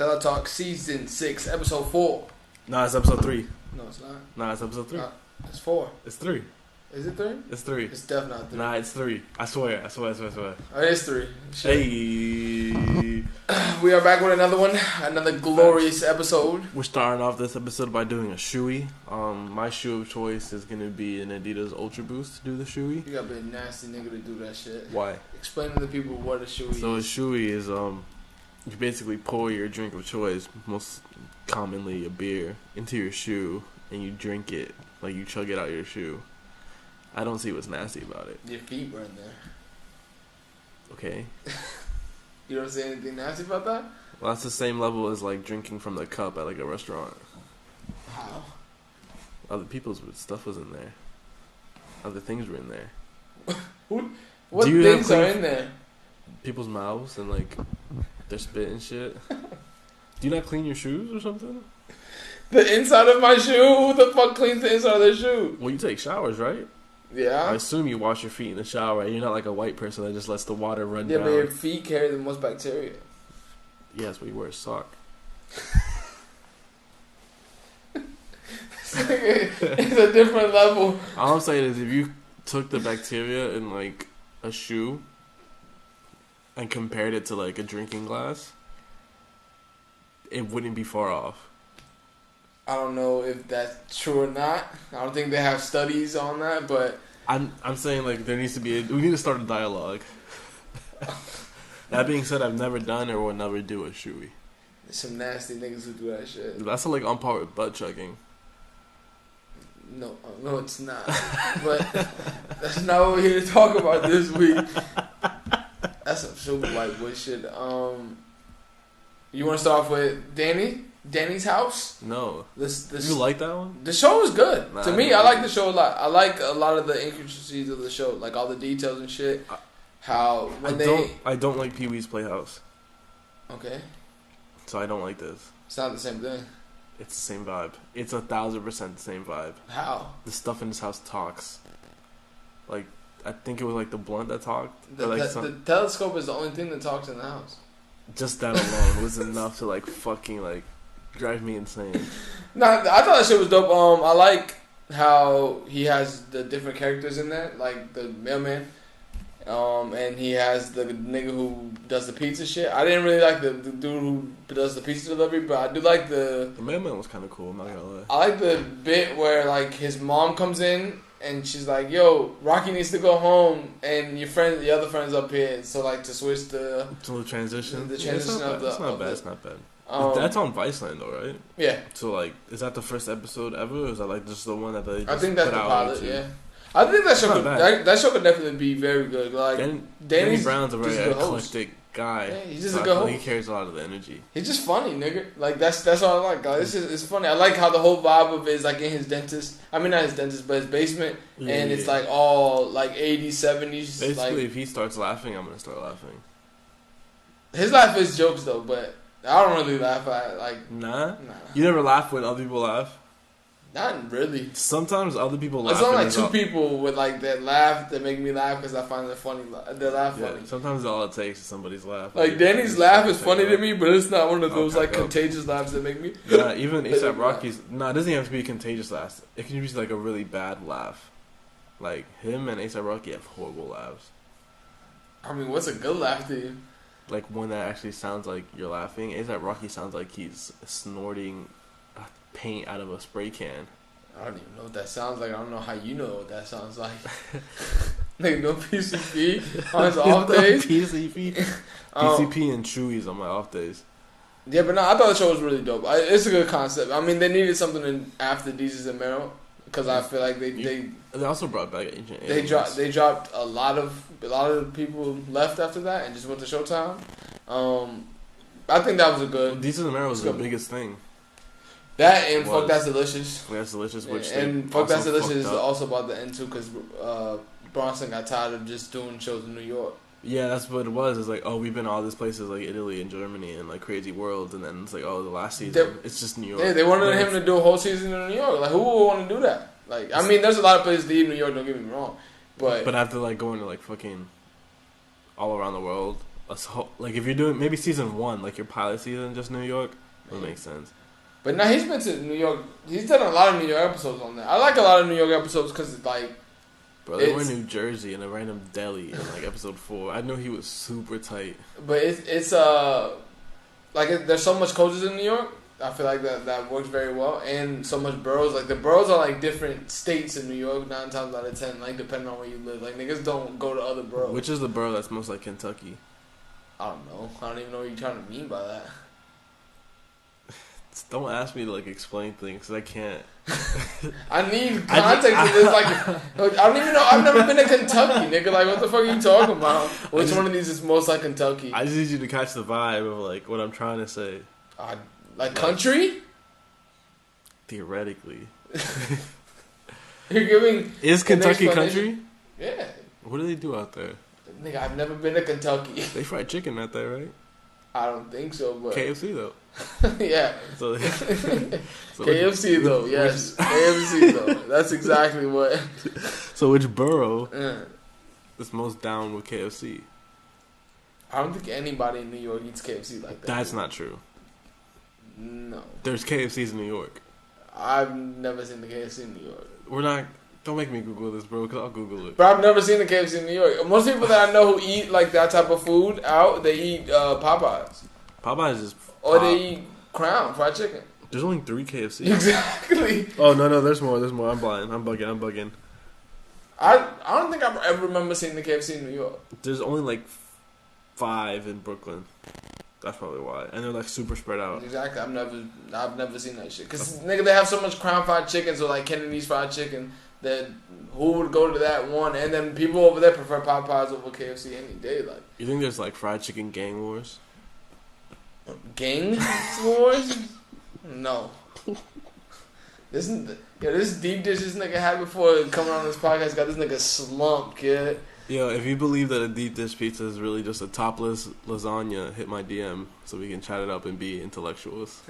Telatalk Season 6, Episode 4. Nah, it's episode 3. No, it's not. Nah, it's episode 3. It's 4. It's 3. Is it 3? It's 3. It's definitely not 3. Nah, it's 3. I swear. Oh, it is 3. Shit. Hey. We are back with another one. Another glorious episode. We're starting off this episode by doing a shoey. My shoe of choice is going to be an Adidas Ultra Boost to do the shoey. You gotta be a nasty nigga to do that shit. Why? Explain to the people what a shoey is. So a shoey is, you basically pour your drink of choice, most commonly a beer, into your shoe, and you drink it, like you chug it out your shoe. I don't see what's nasty about it. Your feet were in there. Okay. You don't see anything nasty about that? Well, that's the same level as like drinking from the cup at like a restaurant. How? Other people's stuff was in there. Other things were in there. What things are in there? People's mouths and like their spit and shit. Do you not clean your shoes or something? The inside of my shoe? Who the fuck cleans the inside of their shoe? Well, you take showers, right? Yeah. I assume you wash your feet in the shower. You're not like a white person that just lets the water run down. Yeah, but your feet carry the most bacteria. Yes, but you wear a sock. It's a different level. All I'm saying is if you took the bacteria in like a shoe and compared it to like a drinking glass, it wouldn't be far off. I don't know if that's true or not. I don't think they have studies on that, but I'm saying like there needs to be we need to start a dialogue. That being said, I've never done or will never do a shoey. There's some nasty niggas who do that shit. That's like on par with butt chugging. No, it's not. But that's not what we're here to talk about this week. That's some super white boy shit. You want to start off with Danny's house? No. This you like that one? The show was good. Nah, to me, I like the show a lot. I like a lot of the intricacies of the show, like all the details and shit. How I don't like Pee-wee's Playhouse. Okay. So I don't like this. It's not the same thing. It's the same vibe. It's 1,000% the same vibe. How? The stuff in this house talks. Like, I think it was like the blunt that talked. The telescope is the only thing that talks in the house. Just that alone was enough to like fucking like drive me insane. Nah, I thought that shit was dope. I like how he has the different characters in there, like the mailman. And he has the nigga who does the pizza shit. I didn't really like the dude who does the pizza delivery, but I do like the mailman was kind of cool. I'm not gonna lie. I like the bit where like his mom comes in and she's like, "Yo, Rocky needs to go home, and the other friend's up here." So like to switch the transition. The transition of the. It's not bad. It's not bad. That's on Viceland though, right? Yeah. So like, is that the first episode ever, or is that like just the one that they? Just I think that's put the out pilot. Yeah. I think that show could definitely be very good. Like Danny Brown's a very eclectic guy. Yeah, he's just a good host. He carries a lot of the energy. He's just funny, nigga. Like that's all I like. It's funny. I like how the whole vibe of it is like in his dentist. I mean not his dentist, but his basement, and it's like all like 80s, 70s. Basically, like, if he starts laughing, I'm gonna start laughing. His laugh is jokes though, but I don't really laugh at like. Nah. You never laugh when other people laugh. Not really. Sometimes other people laugh. It's only like two people with like that laugh that make me laugh because I find it funny. They laugh funny. Sometimes all it takes is somebody's laugh. Like Danny's laugh is funny to me, but it's not one of those like contagious laughs that make me. Yeah, even A$AP Rocky's. Nah, it doesn't have to be a contagious laugh. It can just be like a really bad laugh. Like him and A$AP Rocky have horrible laughs. I mean, what's a good laugh to you? Like one that actually sounds like you're laughing. A$AP Rocky sounds like he's snorting paint out of a spray can. I don't even know what that sounds like. I don't know how you know what that sounds like. Like no PCP on his off days. PCP and Chewies on my off days. Yeah, but no, I thought the show was really dope. It's a good concept. I mean, they needed something after Deezus and Mero because I feel like they also brought back Agent Aliens. They dropped a lot of people left after that and just went to Showtime. I think that was a good. Deezus and Mero was the biggest thing. That and Fuck That's Delicious. That's Delicious, which and Fuck That's Delicious is also about the end too because Bronson got tired of just doing shows in New York. Yeah, that's what it was. It's like, oh, we've been all these places like Italy and Germany and like crazy worlds, and then it's like, oh, the last season it's just New York. Yeah, they wanted him to do a whole season in New York. Like, who would want to do that? Like, I mean, there's a lot of places to eat in New York. Don't get me wrong, but after like going to like fucking all around the world, like if you're doing maybe season 1, like your pilot season, just New York, would make sense. But now he's been to New York. He's done a lot of New York episodes on there. I like a lot of New York episodes because it's like. Bro, they were in New Jersey in a random deli in like episode 4. I know he was super tight. But it's like there's so much cultures in New York. I feel like that works very well, and so much boroughs. Like the boroughs are like different states in New York. 9 times out of 10, like depending on where you live. Like niggas don't go to other boroughs. Which is the borough that's most like Kentucky? I don't know. I don't even know what you're trying to mean by that. Don't ask me to like explain things because I can't. I need context to this. Like I don't even know. I've never been to Kentucky, nigga. Like what the fuck are you talking about? Which one of these is most like Kentucky? I just need you to catch the vibe of like what I'm trying to say. Like country? Theoretically. You're giving. Is Kentucky country? Yeah. What do they do out there? Nigga, I've never been to Kentucky. They fry chicken out there, right? I don't think so, but KFC though. Yeah. So KFC though, yes. KFC though. That's exactly what. So which borough is most down with KFC? I don't think anybody in New York eats KFC like that. That's not true. No. There's KFCs in New York. I've never seen the KFC in New York. We're not. Don't make me Google this, bro, because I'll Google it. But I've never seen the KFC in New York. Most people that I know who eat like that type of food out, they eat Popeyes. Popeyes is. Or they eat Crown fried chicken. There's only 3 KFCs. Exactly. Oh no, there's more. There's more. I'm blind. I'm bugging. I don't think I ever remember seeing the KFC in New York. There's only like 5 in Brooklyn. That's probably why, and they're like super spread out. Exactly. I've never seen that shit. Cause nigga, they have so much Crown fried chicken, so like Kennedy's fried chicken. That who would go to that one? And then people over there prefer Popeyes over KFC any day. Like, you think there's like fried chicken gang wars? Gang wars? No. This deep dish this nigga had before coming on this podcast got this nigga slumped, kid. Yo, if you believe that a deep dish pizza is really just a topless lasagna, hit my DM so we can chat it up and be intellectuals.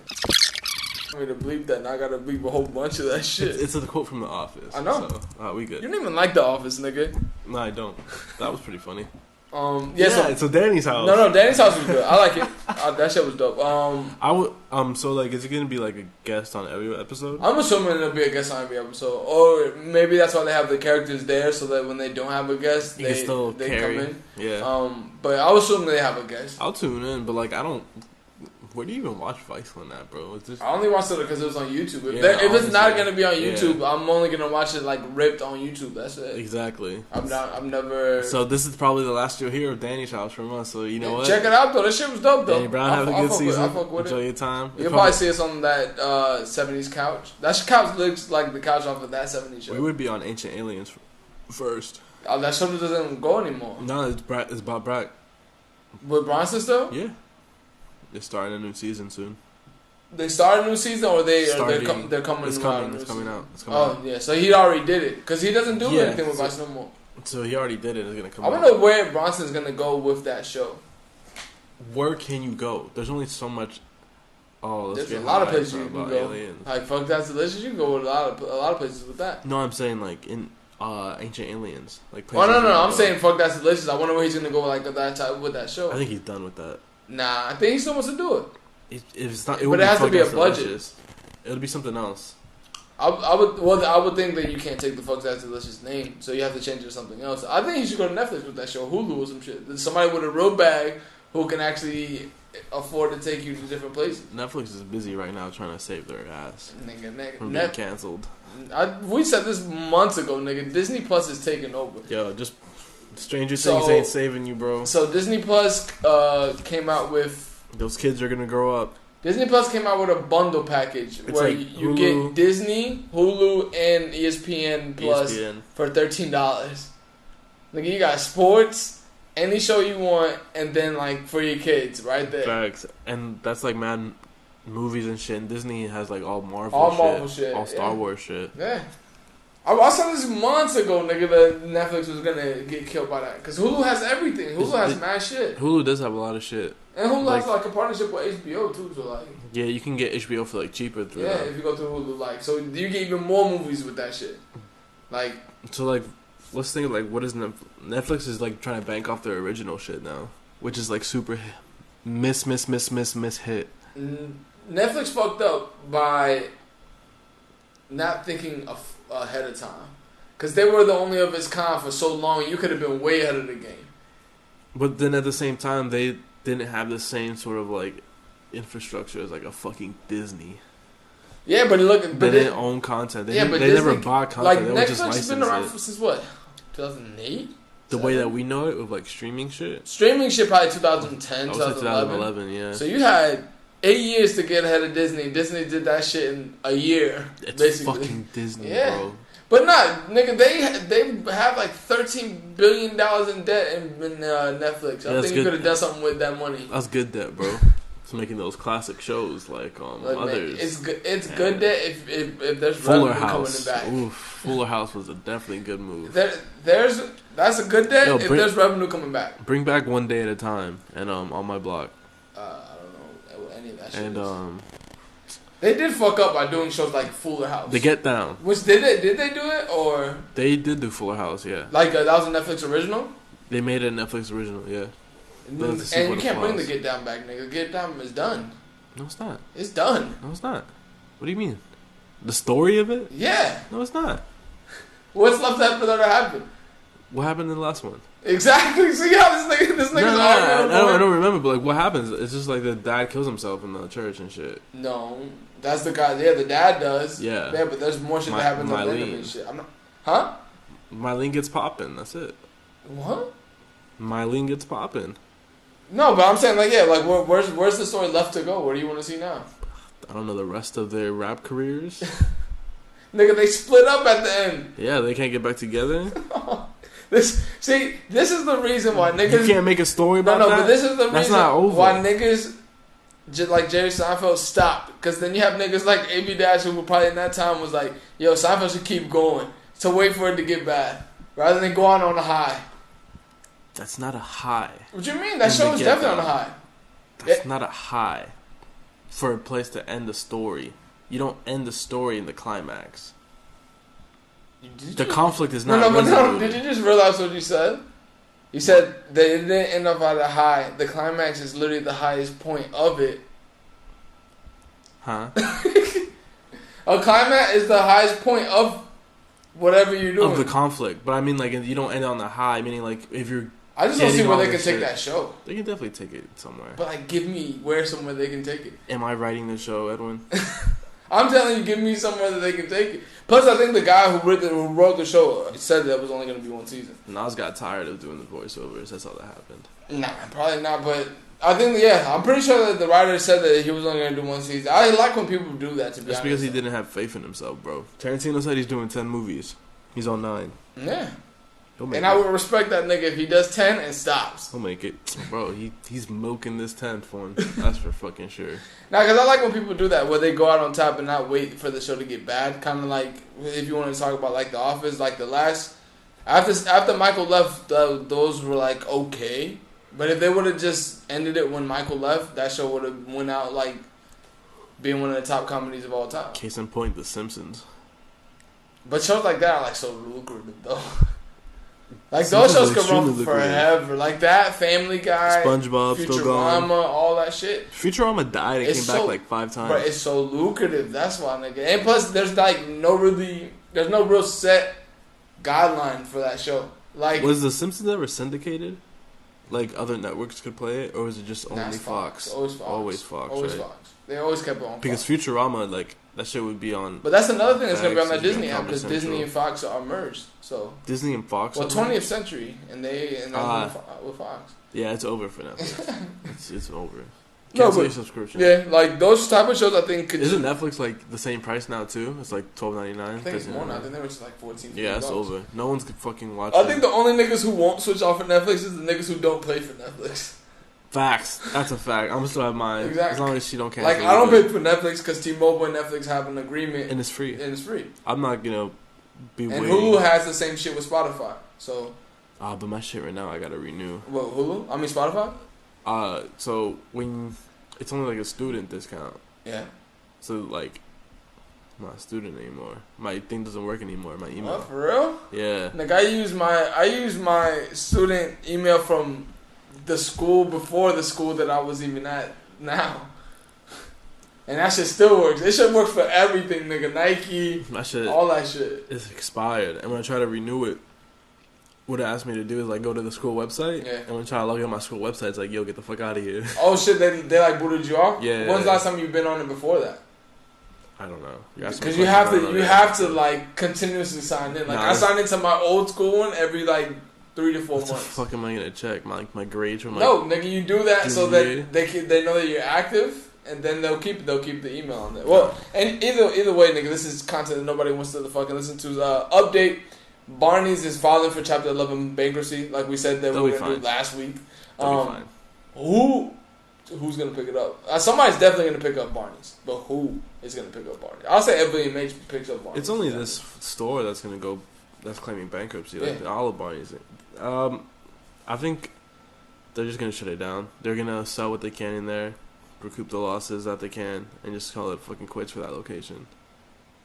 I mean, to bleep that, and I gotta bleep a whole bunch of that shit. It's a quote from The Office. I know. So, we good. You don't even like The Office, nigga. No, I don't. That was pretty funny. So Danny's house. No, Danny's house was good. I like it. That shit was dope. So like, is it gonna be like a guest on every episode? I'm assuming it'll be a guest on every episode, or maybe that's why they have the characters there, so that when they don't have a guest, they come in. Yeah. But I would assume they have a guest. I'll tune in, but like, I don't. Where do you even watch Vice on that, bro? I only watched it because it was on YouTube. If it's not gonna be on YouTube, I'm only gonna watch it like ripped on YouTube. That's it. Exactly. I'm never. So this is probably the last you'll hear of Danny's house from us. So you know what? Check it out though. That shit was dope though. Danny Brown, have a good season. Enjoy your time. You'll probably see us on that 70s couch. That couch looks like the couch off of that 70s show. We would be on Ancient Aliens first. That show doesn't go anymore. No, it's Bob Brack. With Bronson still? Yeah. They're starting a new season soon. They started a new season, or they're coming? It's coming out. Yeah. So he already did it because he doesn't do anything with Vice no more. So he already did it. It's gonna come. I want to know where Bronson's gonna go with that show. Where can you go? There's only so much. Oh, there's a lot of places you can go. Aliens. Like Fuck That's Delicious. You can go with a lot of places with that. No, I'm saying like in Ancient Aliens. Like. Oh no! I'm saying Fuck That's Delicious. I wonder where he's gonna go like with that show. I think he's done with that. Nah, I think he still wants to do it. It's not. But it has to be a budget. Delicious. It'll be something else. I would think that you can't take the Fuck That's Delicious name, so you have to change it to something else. I think he should go to Netflix with that show, Hulu or some shit. Somebody with a real bag who can actually afford to take you to different places. Netflix is busy right now trying to save their ass from being canceled. We said this months ago, nigga. Disney Plus is taking over. Yo, just Stranger Things ain't saving you, bro. So Disney Plus came out with... Those kids are going to grow up. Disney Plus came out with a bundle package where like you get Disney, Hulu, and ESPN Plus for $13. Nigga, you got sports, any show you want, and then like for your kids right there. Facts. And that's like mad movies and shit. And Disney has like all Marvel shit. All Star Wars shit. Yeah. I saw this months ago, nigga, that Netflix was gonna get killed by that. Because Hulu has everything. Hulu has mad shit. Hulu does have a lot of shit. And Hulu has like a partnership with HBO too, so like... Yeah, you can get HBO for like cheaper through that. If you go through Hulu, like... So you get even more movies with that shit. Like... So like, let's think of like, what is Netflix is like trying to bank off their original shit now. which is like super miss hit. Netflix fucked up by not thinking ahead of time. Because they were the only of its kind for so long, you could have been way ahead of the game. But then at the same time, they didn't have the same sort of like infrastructure as like a fucking Disney. Yeah, but look, they didn't own content. They never bought content. Like they would just Netflix has been around it. since what? 2008. The way that we know it with like streaming shit. Streaming shit probably 2010, I would say 2011. Yeah. So you had 8 years to get ahead of Disney. Disney did that shit in a year. It's basically. fucking Disney, yeah. bro. But not, nigga. They have like $13 billion in debt in Netflix. I think you could have done something with that money. That's good debt, bro. It's making those classic shows like others. Man, it's good. It's good debt if there's Fuller revenue House. coming back. Oof, Fuller House was definitely a good move. That's a good debt if there's revenue coming back. Bring back One Day at a Time and on my block. I don't know any of that shit. And they did fuck up by doing shows like Fuller House. The Get Down. Which did they do it or they did do Fuller House? Yeah. Like that was a Netflix original. They made it a Netflix original. Yeah. And you can't bring the Get Down back, nigga. Get Down is done. No, it's not. It's done. No, it's not. What do you mean? The story of it? Yeah. No, it's not. What's left after that to happen? What happened in the last one? Exactly. See how this nigga's arguing? I don't remember, but like, what happens? It's just like the dad kills himself in the church and shit. No, that's the guy. Yeah, the dad does. Yeah. Yeah, but there's more shit that happens on the end and shit. I'm not. Huh? Mylene gets popping. That's it. What? Mylene gets popping. No, but I'm saying like yeah, like where's the story left to go? What do you want to see now? I don't know the rest of their rap careers. Nigga, they split up at the end. Yeah, they can't get back together. This is the reason why niggas. You can't make a story about that. No, but this is the reason why niggas, just like Jerry Seinfeld, stopped. Because then you have niggas like AB Dash who probably in that time was like, yo, Seinfeld should keep going to wait for it to get bad rather than go on a high. That's not a high. What you mean? That show is definitely on a high. That's not a high for a place to end the story. You don't end the story in the climax. The conflict is not. No. Did you just realize what you said? You said they didn't end up at a high. The climax is literally the highest point of it. Huh? A climax is the highest point of whatever you're doing. Of the conflict, but I mean, like, you don't end on the high. Meaning, like, if you're. I just don't see where they can take that show. They can definitely take it somewhere. But like, give me somewhere they can take it. Am I writing the show, Edwin? I'm telling you, give me somewhere that they can take it. Plus, I think the guy who wrote the show said that it was only going to be one season. Nas got tired of doing the voiceovers. That's how that happened. Nah, probably not. But I think, I'm pretty sure that the writer said that he was only going to do one season. I like when people do that, to be honest. That's because he didn't have faith in himself, bro. Tarantino said he's doing 10 movies. He's on 9. Yeah. And I would respect that nigga if he does 10 and stops. He'll make it. Bro, he's milking this 10 for him. That's for fucking sure. Nah, because I like when people do that, where they go out on top and not wait for the show to get bad. Kind of like, if you want to talk about like The Office, like the last... After Michael left, those were like okay. But if they would have just ended it when Michael left, that show would have went out like being one of the top comedies of all time. Case in point, The Simpsons. But shows like that are like so lucrative though. Like those shows can run forever. Like that, Family Guy, SpongeBob, Futurama, all that shit. Futurama died and came back like 5 times. But it's so lucrative. That's why, nigga. And plus, there's no real set guideline for that show. Like, was The Simpsons ever syndicated? Like other networks could play it, or was it just only Fox? Always Fox. Always Fox. Always right? Fox. They always kept it on. Because Fox. Futurama, like that shit would be on. But that's another thing that's gonna be on that Max, Disney app because Disney and Fox are merged. So Disney and Fox. Well, 20th Century and that's with Fox. Yeah, it's over for Netflix. it's over. No, Cancel but your subscription. Yeah, like those type of shows, I think. Isn't Netflix like the same price now too? It's like $12.99. I think it's more now. I think they were just like 14. Yeah, it's over. No one's fucking watch. I think the only niggas who won't switch off for Netflix is the niggas who don't pay for Netflix. Facts. That's a fact. I'm gonna still have mine. Exactly. As long as she don't cancel. Like I don't pay for Netflix because T-Mobile and Netflix have an agreement, and it's free. I'm not gonna be. And waiting. Hulu has the same shit with Spotify. So. But my shit right now I gotta renew. What, Hulu? I mean Spotify. So when it's only like a student discount. Yeah. So like, I'm not a student anymore. My thing doesn't work anymore. My email. Oh, for real? Yeah. Like I use my student email from the school before the school that I was even at now. And that shit still works. It should work for everything, nigga. Nike, all that shit. It's expired. And when I try to renew it, what it asked me to do is like go to the school website. Yeah. And when I try to log in my school website, it's like, yo, get the fuck out of here. Oh shit, they like booted you off? Yeah. When's the last time you've been on it before that? I don't know. Because you have to like continuously sign in. Like I signed into my old school one every like 3 to 4 months. What the fuck am I gonna check? My grades from no, nigga, you do that so that they know that you're active. And then they'll keep the email on there. Well, and either way, nigga, this is content that nobody wants to fucking listen to. Update: Barney's is filing for Chapter 11 bankruptcy, like we said that we were gonna do last week. They'll be fine. Who's gonna pick it up? Somebody's definitely gonna pick up Barney's, but who is gonna pick up Barney's? I'll say FBMH picks up Barney's. It's only this store that's claiming bankruptcy. Like all of Barney's. I think they're just gonna shut it down. They're gonna sell what they can in there, recoup the losses that they can, and just call it fucking quits for that location.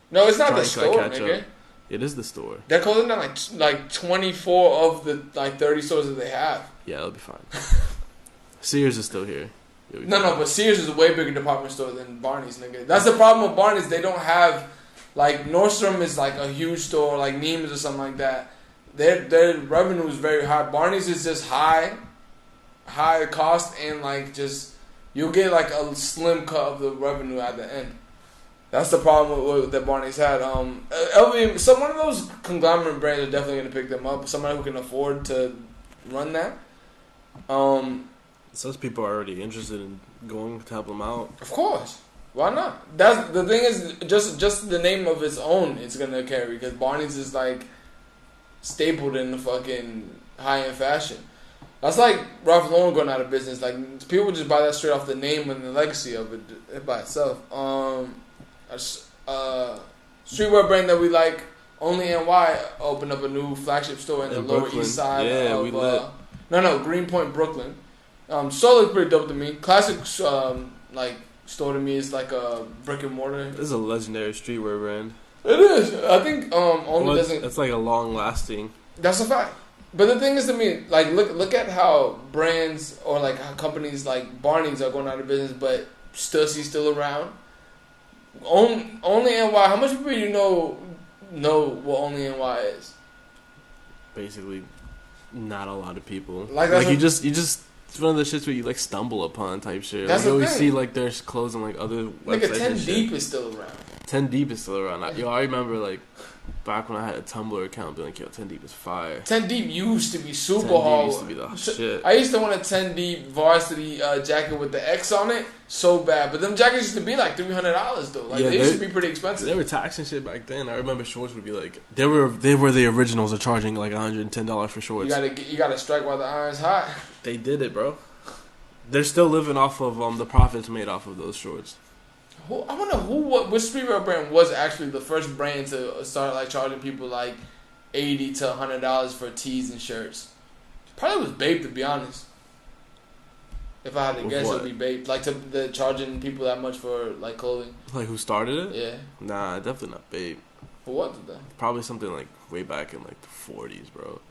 No, it's not the store, nigga. It is the store. They're closing down like 24 of the like 30 stores that they have. Yeah, it'll be fine. Sears is still here. No, but Sears is a way bigger department store than Barney's, nigga. That's the problem with Barney's. They don't have, like, Nordstrom is like a huge store, like Neiman's or something like that. Their revenue is very high. Barney's is just high cost, and like just you'll get like a slim cut of the revenue at the end. That's the problem that Barney's had. LV, so one of those conglomerate brands are definitely going to pick them up. Somebody who can afford to run that. Those people are already interested in going to help them out. Of course, why not? That's the thing is just the name of its own. It's gonna carry because Barney's is like stapled in the fucking high end fashion. That's like Ralph Lauren going out of business. Like people just buy that straight off the name and the legacy of it by itself. Streetwear brand that we like, Only NY, opened up a new flagship store in the Lower East Side. Yeah, we lit. Greenpoint, Brooklyn. Store looks pretty dope to me. Classic, like store to me is like a brick and mortar. This is a legendary streetwear brand. It is. I think only doesn't. It's like a long lasting. That's a fact. But the thing is to me, like look at how brands or like how companies like Barney's are going out of business, but Stussy's still around. Only NY. How much people you know what Only NY is? Basically, not a lot of people. Like you just. It's one of the shits where you like stumble upon type shit. That's you the always thing. see like there's clothes on like other websites. Nigga, 10 and shit. Deep is still around. 10 Deep is still around. I remember like back when I had a Tumblr account, being like, yo, 10 Deep is fire. 10 Deep used to be super 10 hard. Deep used to be the shit. I used to want a 10 Deep varsity jacket with the X on it so bad, but them jackets used to be like $300 though. Like they used to be pretty expensive. They were taxing shit back then. I remember shorts would be like they were the originals are charging like $110 for shorts. You gotta strike while the iron's hot. They did it, bro. They're still living off of the profits made off of those shorts. I wonder which streetwear brand was actually the first brand to start like charging people like $80 to $100 for tees and shirts. Probably was Bape, to be honest. If I had to guess, it would be Bape. Like the charging people that much for like clothing. Like who started it? Yeah. Nah, definitely not Bape. For what then? Probably something like way back in like the 40s, bro.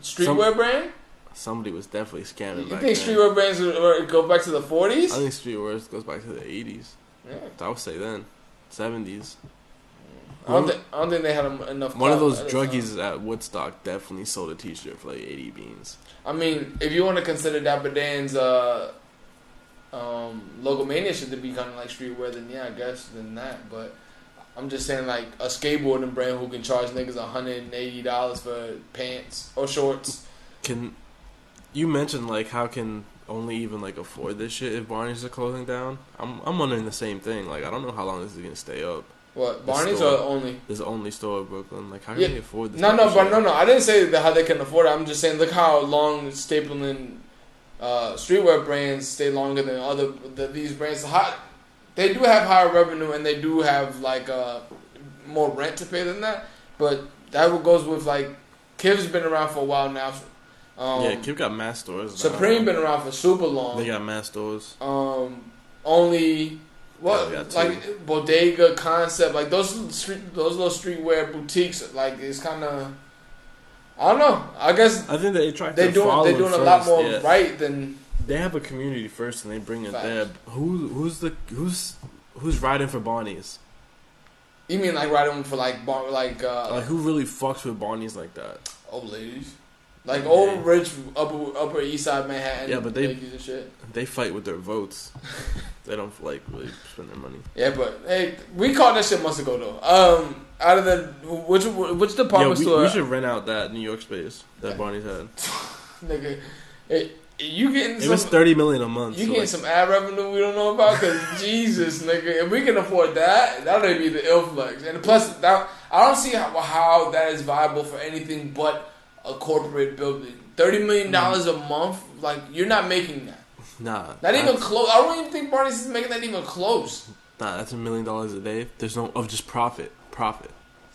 Streetwear brand? Somebody was definitely scamming you back think then. streetwear brands go back to the 40s? I think streetwear goes back to the 80s. Yeah. I would say then. 70s. I don't think they had enough. One of those druggies at Woodstock definitely sold a t-shirt for like 80 beans. I mean, if you want to consider Dapper Dan's Logomania shit to be kind of like streetwear, then yeah, I guess than that. But I'm just saying like a skateboarding brand who can charge niggas $180 for pants or shorts. You mentioned like how can only even like afford this shit if Barney's are closing down? I'm wondering the same thing. Like I don't know how long this is gonna stay up. What, Barney's or Only? There's Only store in Brooklyn. Like how can they afford this? No. I didn't say how they can afford it. I'm just saying look how long stapling streetwear brands stay longer than these brands. They do have higher revenue and they do have like more rent to pay than that. But that goes with like Kiv's been around for a while now. Kiv got mass stores. Supreme been around for super long. They got mass stores. Only like Bodega Concept, like those little streetwear boutiques. Like it's kind of I don't know. I guess I think they attract. they're doing a lot more right than. They have a community first, and they bring it there. Who's riding for Barney's? You mean like riding for like who really fucks with Barney's like that? Old ladies, like old rich upper East Side Manhattan. Yeah, but ladies and shit. They fight with their votes. They don't like really spend their money. Yeah, but hey, we caught that shit months ago though. Out of the which department store? We should rent out that New York space that Barney's had. Nigga, you getting? It was $30 million a month. You getting some ad revenue we don't know about? Cause Jesus, nigga, if we can afford that, that would be the ill flex. And plus, I don't see how that is viable for anything but a corporate building. $30 million a month, like you're not making that. Nah, not even close. I don't even think Barney's is making that even close. Nah, that's $1 million a day. There's no of just profit. I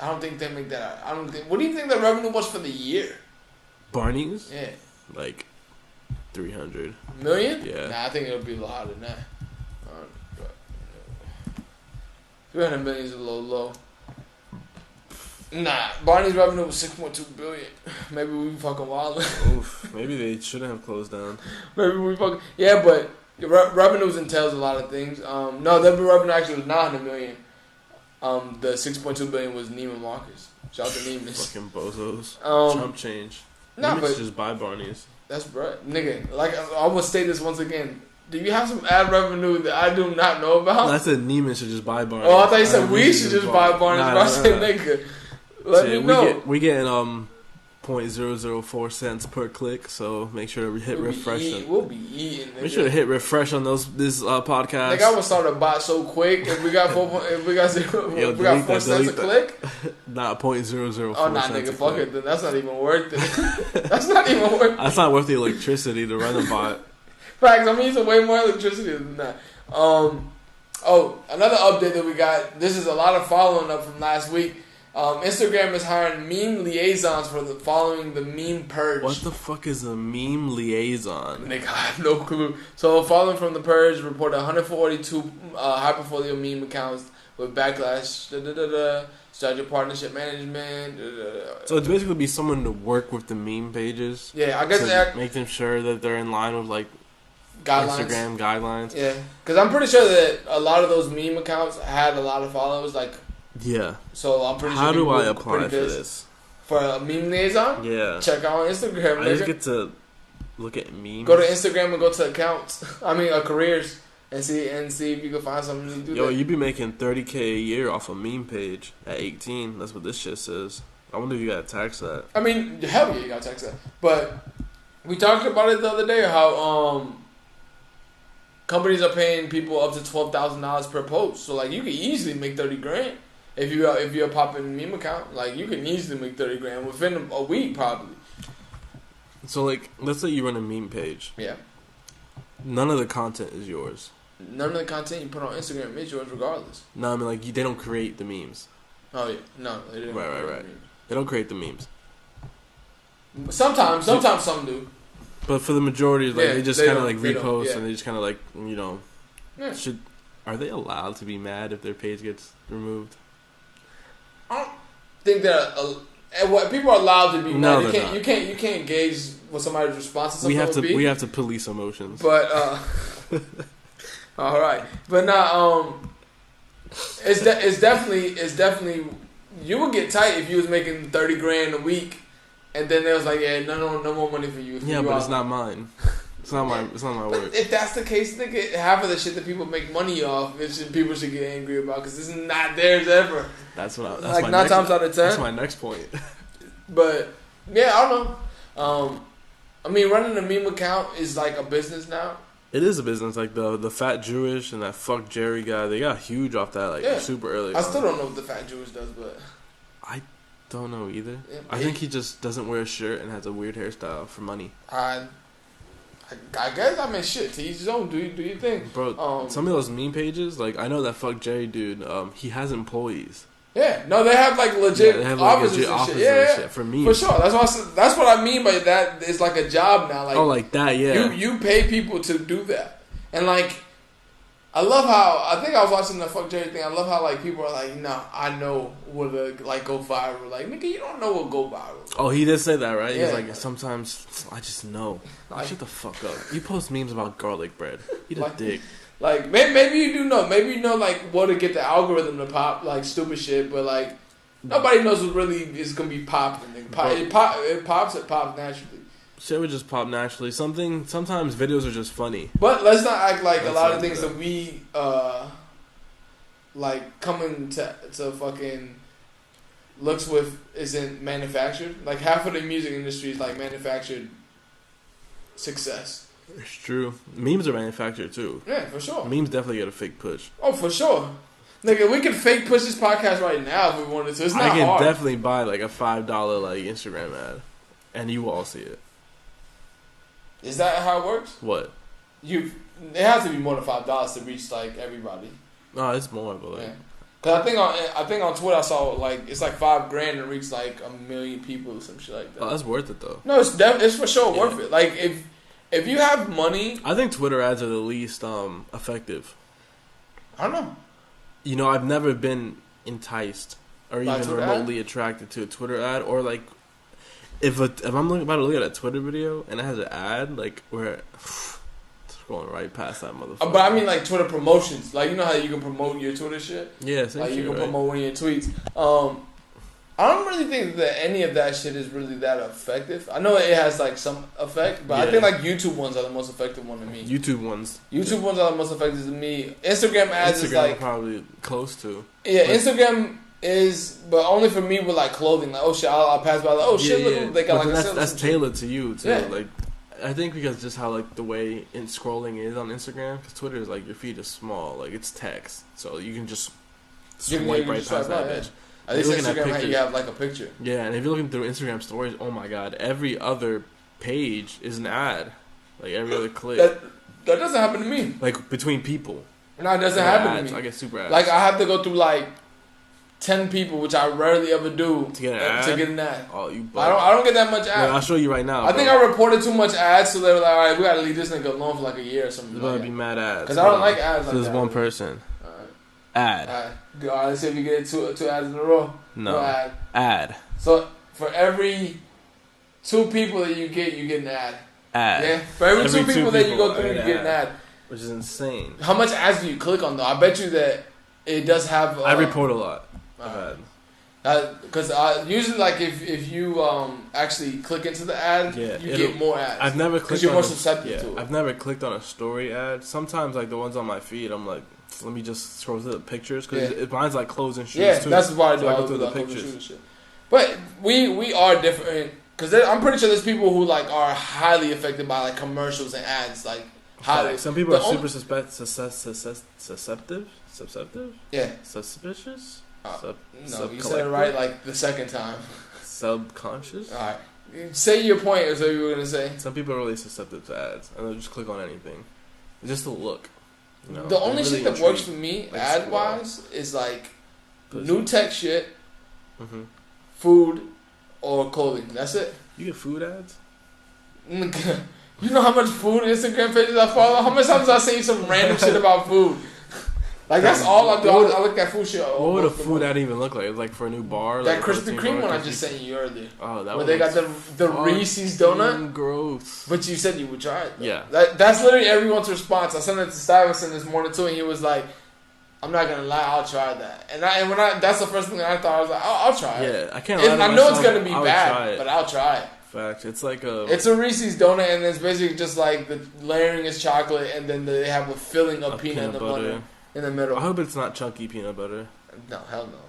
don't think they make that. I don't think. What do you think the revenue was for the year? Barney's? Yeah, like 300 million. Yeah, nah, I think it'll be a lot higher than that. 300 million is a little low. Nah, Barney's revenue was 6.2 billion. Maybe we fucking wildin'. Oof, maybe they shouldn't have closed down. Maybe we fucking but revenues entails a lot of things. No, the revenue actually was 900 million. The 6.2 billion was Neiman Marcus. Shout out to Neiman's. Fucking bozos. Chump change. Nah, Neiman's just buy Barney's. That's right, nigga. Like I will state this once again. Do you have some ad revenue that I do not know about? I said Neiman should just buy Barney's. Oh, I thought you said we should just buy Barney's. Nah, I said nigga. Let me know. We getting 0.004 cents per click, so make sure to hit refresh. We'll be eating. Nigga. Make sure to hit refresh on this podcast. Like I would start a bot so quick. If we got 4 cents a click. Not 0.004. Oh nah, nigga, fuck it. Then that's not even worth it. That's not even worth it. That's not worth the electricity to run a bot. Facts. I'm using way more electricity than that. Another update that we got. This is a lot of following up from last week. Instagram is hiring meme liaisons for following the meme purge. What the fuck is a meme liaison? Nigga, I have no clue. So, following from the purge, reported 142 high portfolio meme accounts with backlash, strategic partnership management. So it's basically be someone to work with the meme pages. Yeah, I guess to make them sure that they're in line with like guidelines. Instagram guidelines. Yeah, because I'm pretty sure that a lot of those meme accounts had a lot of followers. Like. Yeah. So I'm pretty sure. How do I apply for this? For a meme liaison? Yeah. Check out on Instagram. I just get to look at memes. Go to Instagram and go to accounts. careers and see if you can find something to do. Yo, you be making $30K a year off a meme page at 18. That's what this shit says. I wonder if you got to tax that. I mean, hell yeah, you got to tax that. But we talked about it the other day how companies are paying people up to $12,000 per post. So like you can easily make $30,000. If you're a popping meme account, like you can easily make $30,000 within a week, probably. So, like, let's say you run a meme page. Yeah. None of the content is yours. None of the content you put on Instagram is yours, regardless. No, I mean, like, they don't create the memes. Oh yeah, no, they didn't. Right. They don't create the memes. Sometimes some do. But for the majority, like they just kind of like repost and they just kind of like Yeah. Are they allowed to be mad if their page gets removed? I don't think that what people are allowed to be mad. No, you can't gauge what somebody's response to something we have to police emotions. But all right, but now it's definitely you would get tight if you was making $30,000 a week, and then they was like, yeah, no more money for you. Yeah, but it's not mine. It's not my work. If that's the case, nigga, half of the shit that people make money off, people should get angry about because this is not theirs ever. That's what. That's like 9 times out of 10. That's my next point. But yeah, I don't know. I mean, running a meme account is like a business now. It is a business. Like the Fat Jewish and that Fuck Jerry guy, they got huge off that super early. I still don't know what the Fat Jewish does, but I don't know either. Yeah, I think he just doesn't wear a shirt and has a weird hairstyle for money. I guess, I mean, shit, to each his own. Do you think? Bro, some of those meme pages, like, I know that Fuck Jerry dude, he has employees. Yeah, no, they have, like, legit offices and shit. Yeah, shit for me. For sure. That's what I mean by that. It's like a job now. Like, like that, yeah. You pay people to do that. And, like, I love how I think I was watching the Fuck Jerry thing. I love how like people are like, nah, I know what'll like go viral. Like, nigga, you don't know what'll go viral. Oh, he did say that, right? Yeah. He's like, sometimes I just know. Like, shut the fuck up. You post memes about garlic bread. Eat a dick. Like maybe you do know. Maybe you know like what to get the algorithm to pop like stupid shit, but like nobody knows what really is gonna be popping. It pops naturally. Shit would just pop naturally. Sometimes videos are just funny. But let's not act like That's a lot of like things that we like coming to fucking looks with isn't manufactured. Like half of the music industry is like manufactured success. It's true. Memes are manufactured too. Yeah, for sure. Memes definitely get a fake push. Oh, for sure. Nigga, we could fake push this podcast right now if we wanted to. It's not hard. I can definitely buy like a $5 like Instagram ad, and you will all see it. Is that how it works? What? It has to be more than $5 to reach like everybody. No, it's more, but like. Yeah. Cause I think on Twitter I saw like it's like $5,000 to reach like 1 million people or some shit like that. Oh, that's worth it though. No, it's for sure worth it. Like if you have money, I think Twitter ads are the least effective. I don't know. You know, I've never been enticed or By even Twitter remotely attracted to a Twitter ad, or like if I'm about to look at a Twitter video and it has an ad, like where scrolling right past that motherfucker. But I mean like Twitter promotions. Like you know how you can promote your Twitter shit? Yeah, same like shit, you can right? promote one of your tweets. I don't really think that any of that shit is really that effective. I know it has like some effect, but I think like YouTube ones are the most effective one to me. YouTube ones are the most effective to me. Instagram ads is like probably close to. Yeah, Instagram is, but only for me with like clothing. Like oh shit, I'll pass by. Like, oh shit, look, they got but like that's tailored to you too. Yeah. Like I think because just how like the way in scrolling is on Instagram, because Twitter is like your feed is small, like it's text, so you can just swipe right past that bitch. At least Instagram, you have like a picture. Yeah, and if you're looking through Instagram stories, oh my god, every other page is an ad. Like every other clip. That doesn't happen to me. Like between people. No, it doesn't happen ads. to me. I get super ads. Like I have to go through like 10 people, which I rarely ever do to get an ad. Oh, you. I don't get that much ads. I'll show you right now. I think I reported too much ads, so they were like, all right, we gotta leave this nigga alone for like a year or something. There's gonna be mad ads. Because I don't like ads. So there's one person. Ad. All right, let's see if you get two ads in a row. No. Ad. So for every 2 people that you get an ad. Ad. Yeah. For every 2 people that you go through, you get an ad. Which is insane. How much ads do you click on though? I bet you that it does have. I report a lot of ads. Because usually, like if you actually click into the ad, you get more ads. I've never clicked. Because you're more susceptible to it. I've never clicked on a story ad. Sometimes, like the ones on my feed, I'm like, let me just scroll to the pictures because mine's like clothes and shoes too. That's why I do. So I go go through the pictures. And shit. But we are different because I'm pretty sure there's people who like are highly affected by like commercials and ads. Like highly. Some people are super susceptible. Yeah. Suspicious. No, you said it right like the second time. Subconscious. All right. Say your point, or so you were gonna say. Some people are really susceptible to ads, and they'll just click on anything, just to look. You know, the only shit that works for me, like ad wise, is like new tech shit, food, or clothing. That's it. You get food ads? You know how much food Instagram pages I follow? How many times I say some random shit about food? Like that's all I do. I look at food shit. What would a food ad even look like? It's like for a new bar. That like Krispy Kreme one I just sent you earlier. Oh, that where they got the Reese's donut. Gross. But you said you would try it. Though. Yeah. That's literally everyone's response. I sent it to Stuyvesant this morning too, and he was like, "I'm not gonna lie, I'll try that." And that's the first thing I thought. I was like, "I'll try it." Yeah, I can't. I know it's gonna be bad, but I'll try it. Fact, it's like a. It's a Reese's donut, and it's basically just like the layering is chocolate, and then they have a filling of peanut in the butter. In the middle. I hope it's not chunky peanut butter. No, hell no.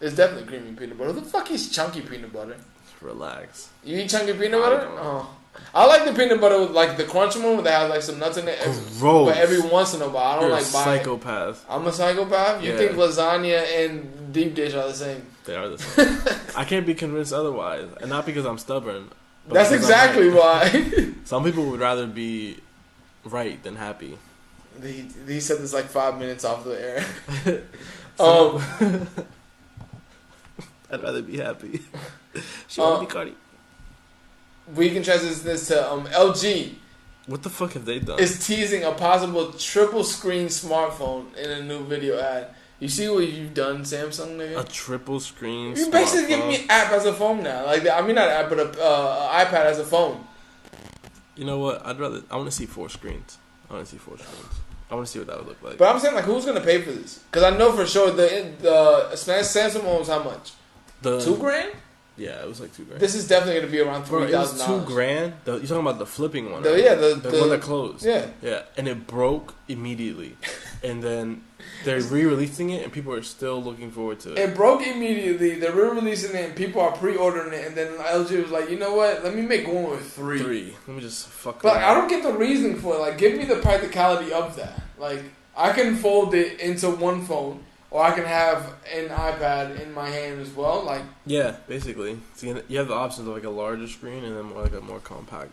It's definitely creamy peanut butter. Who the fuck is chunky peanut butter? Relax. You eat chunky peanut butter? Oh. I like the peanut butter with like the crunch one where they have like some nuts in it. Gross. But every once in a while, I don't like buying. Psychopath. I'm a psychopath? You think lasagna and deep dish are the same? They are the same. I can't be convinced otherwise. And not because I'm stubborn. That's exactly why. Some people would rather be right than happy. He said this like 5 minutes off the air. I'd rather be happy. She want to be Cardi. We can transition this to LG. What the fuck have they done? is teasing a possible triple screen smartphone in a new video ad. You see what you've done, Samsung, nigga? A triple screen. You basically give me app as a phone now. Like, I mean, not app, but a iPad as a phone. You know what? I want to see 4 screens. I want to see what that would look like. But I'm saying, like, who's gonna pay for this? Because I know for sure the Samsung one was how much? $2,000? Yeah, it was like $2,000. This is definitely gonna be around $3,000. It was $2,000. You're talking about the flipping one, right? The one that closed. Yeah, and it broke immediately, and then they're re-releasing it, and people are still looking forward to it. It broke immediately. They're re-releasing it, and people are pre-ordering it. And then LG was like, you know what? Let me make one with 3. Let me just fuck. But I don't get the reason for it. Like, give me the practicality of that. Like, I can fold it into one phone. Or I can have an iPad in my hand as well, like yeah, basically. So you have the options of like a larger screen and then a more compact.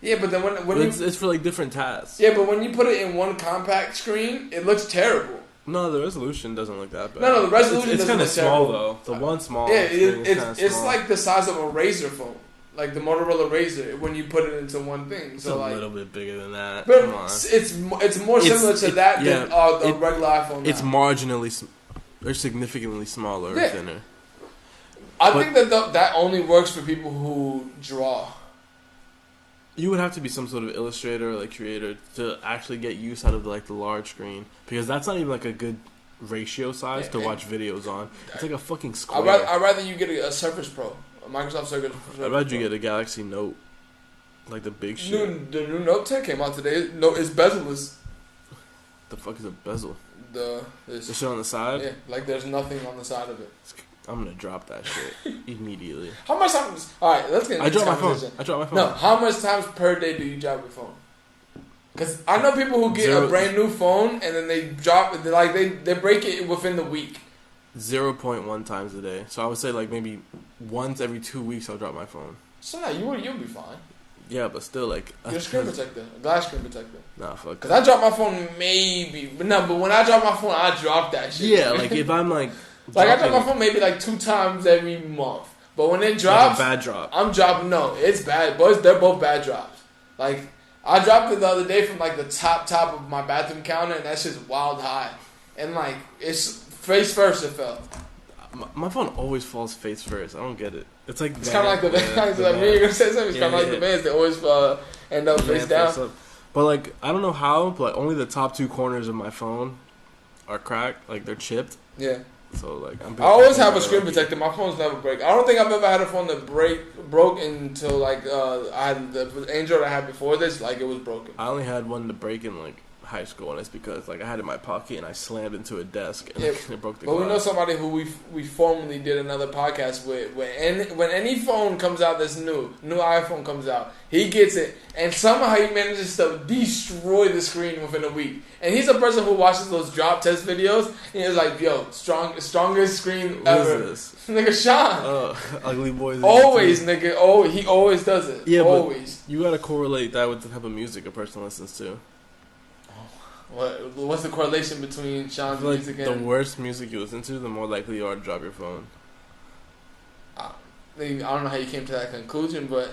Yeah, but then when it's for like different tasks. Yeah, but when you put it in one compact screen, it looks terrible. No, the resolution doesn't look that bad. No, the resolution it's doesn't look small terrible. though. The one small. Yeah, it's like the size of a Razr phone, like the Motorola Razr. When you put it into one thing, it's so a little bit bigger than that. But come on. it's more similar to that than the regular iPhone. It's marginally or significantly smaller or thinner. I think that only works for people who draw. You would have to be some sort of illustrator or like creator to actually get use out of the large screen, because that's not even like a good ratio size to watch videos on. It's like a fucking square. I'd rather you get a Surface Pro, a Microsoft Surface Pro. I'd rather you get a Galaxy Note, like the big shit. The new Note 10 came out today. No, it's bezel-less. The fuck is a bezel? The shit on the side? Yeah, like there's nothing on the side of it. I'm gonna drop that shit immediately. How much times? All right, let's get into this conversation. I drop my phone. No, how much times per day do you drop your phone? Because I know people who get a brand new phone and then they drop it, they break it within the week. 0.1 times a day. So I would say like maybe once every 2 weeks I'll drop my phone. So now you'll be fine. Yeah, but still like your screen protector, a glass screen protector. Nah, fuck. Because I drop my phone maybe, but when I drop my phone, I drop that shit. Yeah, like if I'm like. Like I drop my phone maybe like 2 times every month, but when it drops, like a bad drop. I'm dropping. No, it's bad, boys. They're both bad drops. Like I dropped it the other day from like the top of my bathroom counter, and that's just wild high, and like it's face first. It fell. My phone always falls face first. I don't get it. It's like it's kind of like the Vans. Like me, you're gonna say something. It's kind of like the Vans. They always end up face down. But like I don't know how, but only the top 2 corners of my phone are cracked. Like they're chipped. Yeah. So like I always have a screen protector. My phones never break. I don't think I've ever had a phone that broke until like I had the Android I had before this. Like it was broken. I only had one to break in like high school, and it's because like I had it in my pocket and I slammed into a desk and it broke the glass. But we know somebody who we formerly did another podcast with. When any phone comes out that's new iPhone comes out, he gets it, and somehow he manages to destroy the screen within a week. And he's a person who watches those drop test videos, and he's like, "Yo, strongest screen ever." Who is this? Nigga, Sean. Ugly boy. Always, nigga. Oh, he always does it. Yeah, always. But you gotta correlate that with the type of music a person listens to. What's the correlation between Sean's music and... The worse music you listen to, the more likely you are to drop your phone. I don't know how you came to that conclusion, but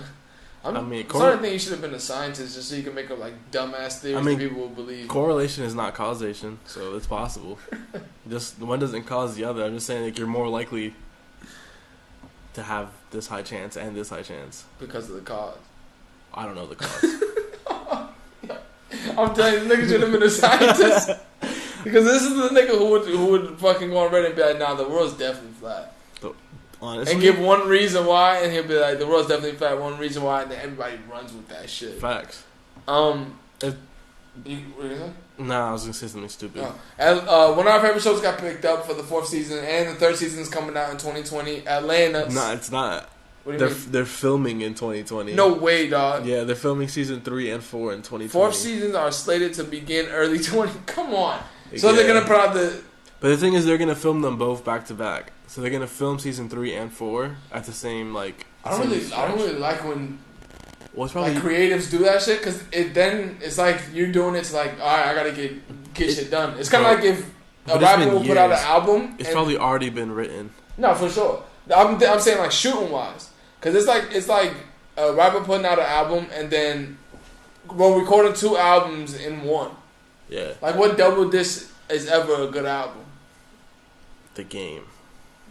I'm starting to think you should have been a scientist just so you can make up like dumbass theories that people will believe. Correlation is not causation, so it's possible. Just one doesn't cause the other. I'm just saying like you're more likely to have this high chance and this high chance. Because of the cause. I don't know the cause. I'm telling you, nigga should have been a scientist. Because this is the nigga who would fucking go on Reddit and be like, nah, the world's definitely flat. Honestly, and give one reason why, and he'll be like, the world's definitely flat, one reason why, and then everybody runs with that shit. Facts. What you say? Nah, I was gonna say something stupid. One of our favorite shows got picked up for the 4th season, and the 3rd season is coming out in 2020. Atlanta. Nah, it's not. What do you mean? They're filming in 2020. No way, dog. Yeah, they're filming season 3 and 4 in 2020. 4th seasons are slated to begin early 20. Come on. So they're gonna put out the. But the thing is, they're gonna film them both back to back. So they're gonna film season 3 and 4 at the same like. I don't really like when. Well, it's probably like creatives do that shit because it's like you're doing it to like, all right, I gotta get shit done. It's kind of like if a rapper will put out an album. It's probably already been written. No, for sure. I'm saying like shooting wise, because it's like a rapper putting out an album and then we're recording 2 albums in one. Yeah. Like, what double disc is ever a good album? The Game.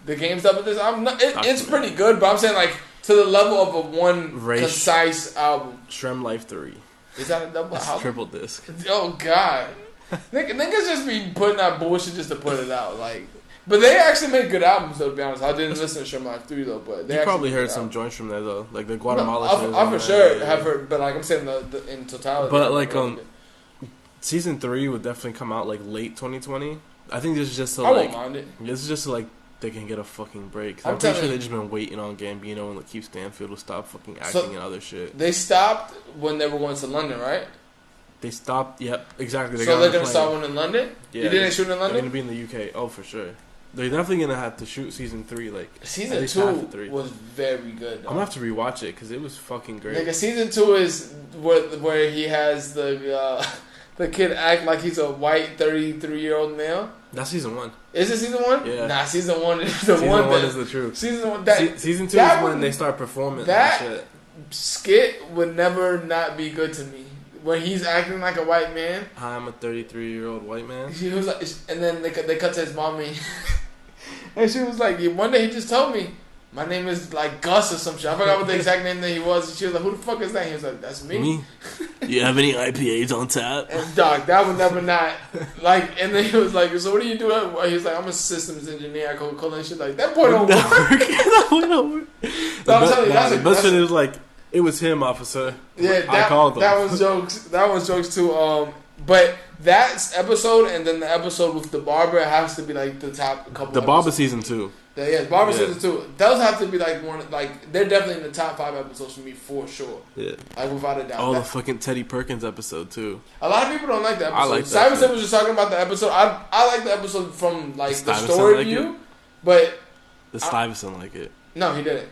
The Game's double disc album? No, it's pretty good, but I'm saying, like, to the level of a one concise album. Shrem Life 3. Is that a double album? Triple disc. Oh, God. Niggas just be putting out bullshit just to put it out. Like, but they actually make good albums, though, to be honest. I didn't listen to Shrem Life 3, though, but they probably heard some joints from there, though. Like, the Guatemala shit. I for sure have heard, but, like, I'm saying in totality. But, like, season 3 would definitely come out, like, late 2020. I think this is just so, I like... won't mind it. This is just so, like, they can get a fucking break. I'm pretty sure they've just been waiting on Gambino and Lakeith Stanfield to stop fucking acting and other shit. They stopped when they were going to London, right? They stopped, yep, exactly. So they're going to start one in London? Yeah. You didn't shoot in London? They're going to be in the UK. Oh, for sure. They're definitely going to have to shoot season 3, like... Season 2 was very good, though. I'm going to have to rewatch it, because it was fucking great. Nigga, season 2 is where he has the kid act like he's a white 33-year-old male. That's season 1. Is it season 1? Yeah. Nah, season 1 is season 1 is the truth. Season 1... Season 2 is when they start performing that shit. Skit would never not be good to me. When he's acting like a white man. I'm a 33-year-old white man. He was like, and then they cut to his mommy. And she was like, one day he just told me, my name is like Gus or some shit. I forgot what the exact name that he was. She was like, who the fuck is that? He was like, that's me. Me? You have any IPAs on tap? And dog, that would never not, like, and then he was like, so what do you do? He was like, I'm a systems engineer at Coca-Cola and shit. Like, that boy don't work. That boy don't work. No, I'm telling you, the best thing is like, it was him, officer. Yeah, I called him. That was jokes. That was jokes too. But that episode and then the episode with the barber has to be like the top couple. The barber season 2. Yeah, barber season 2. Those have to be like one. Like they're definitely in the top 5 episodes for me for sure. Yeah, like without a doubt. Oh, the fucking Teddy Perkins episode too. A lot of people don't like that episode. I like that. Simonson was just talking about the episode. I like the episode from like the story like view, but the Stuyvesant like it. No, he didn't.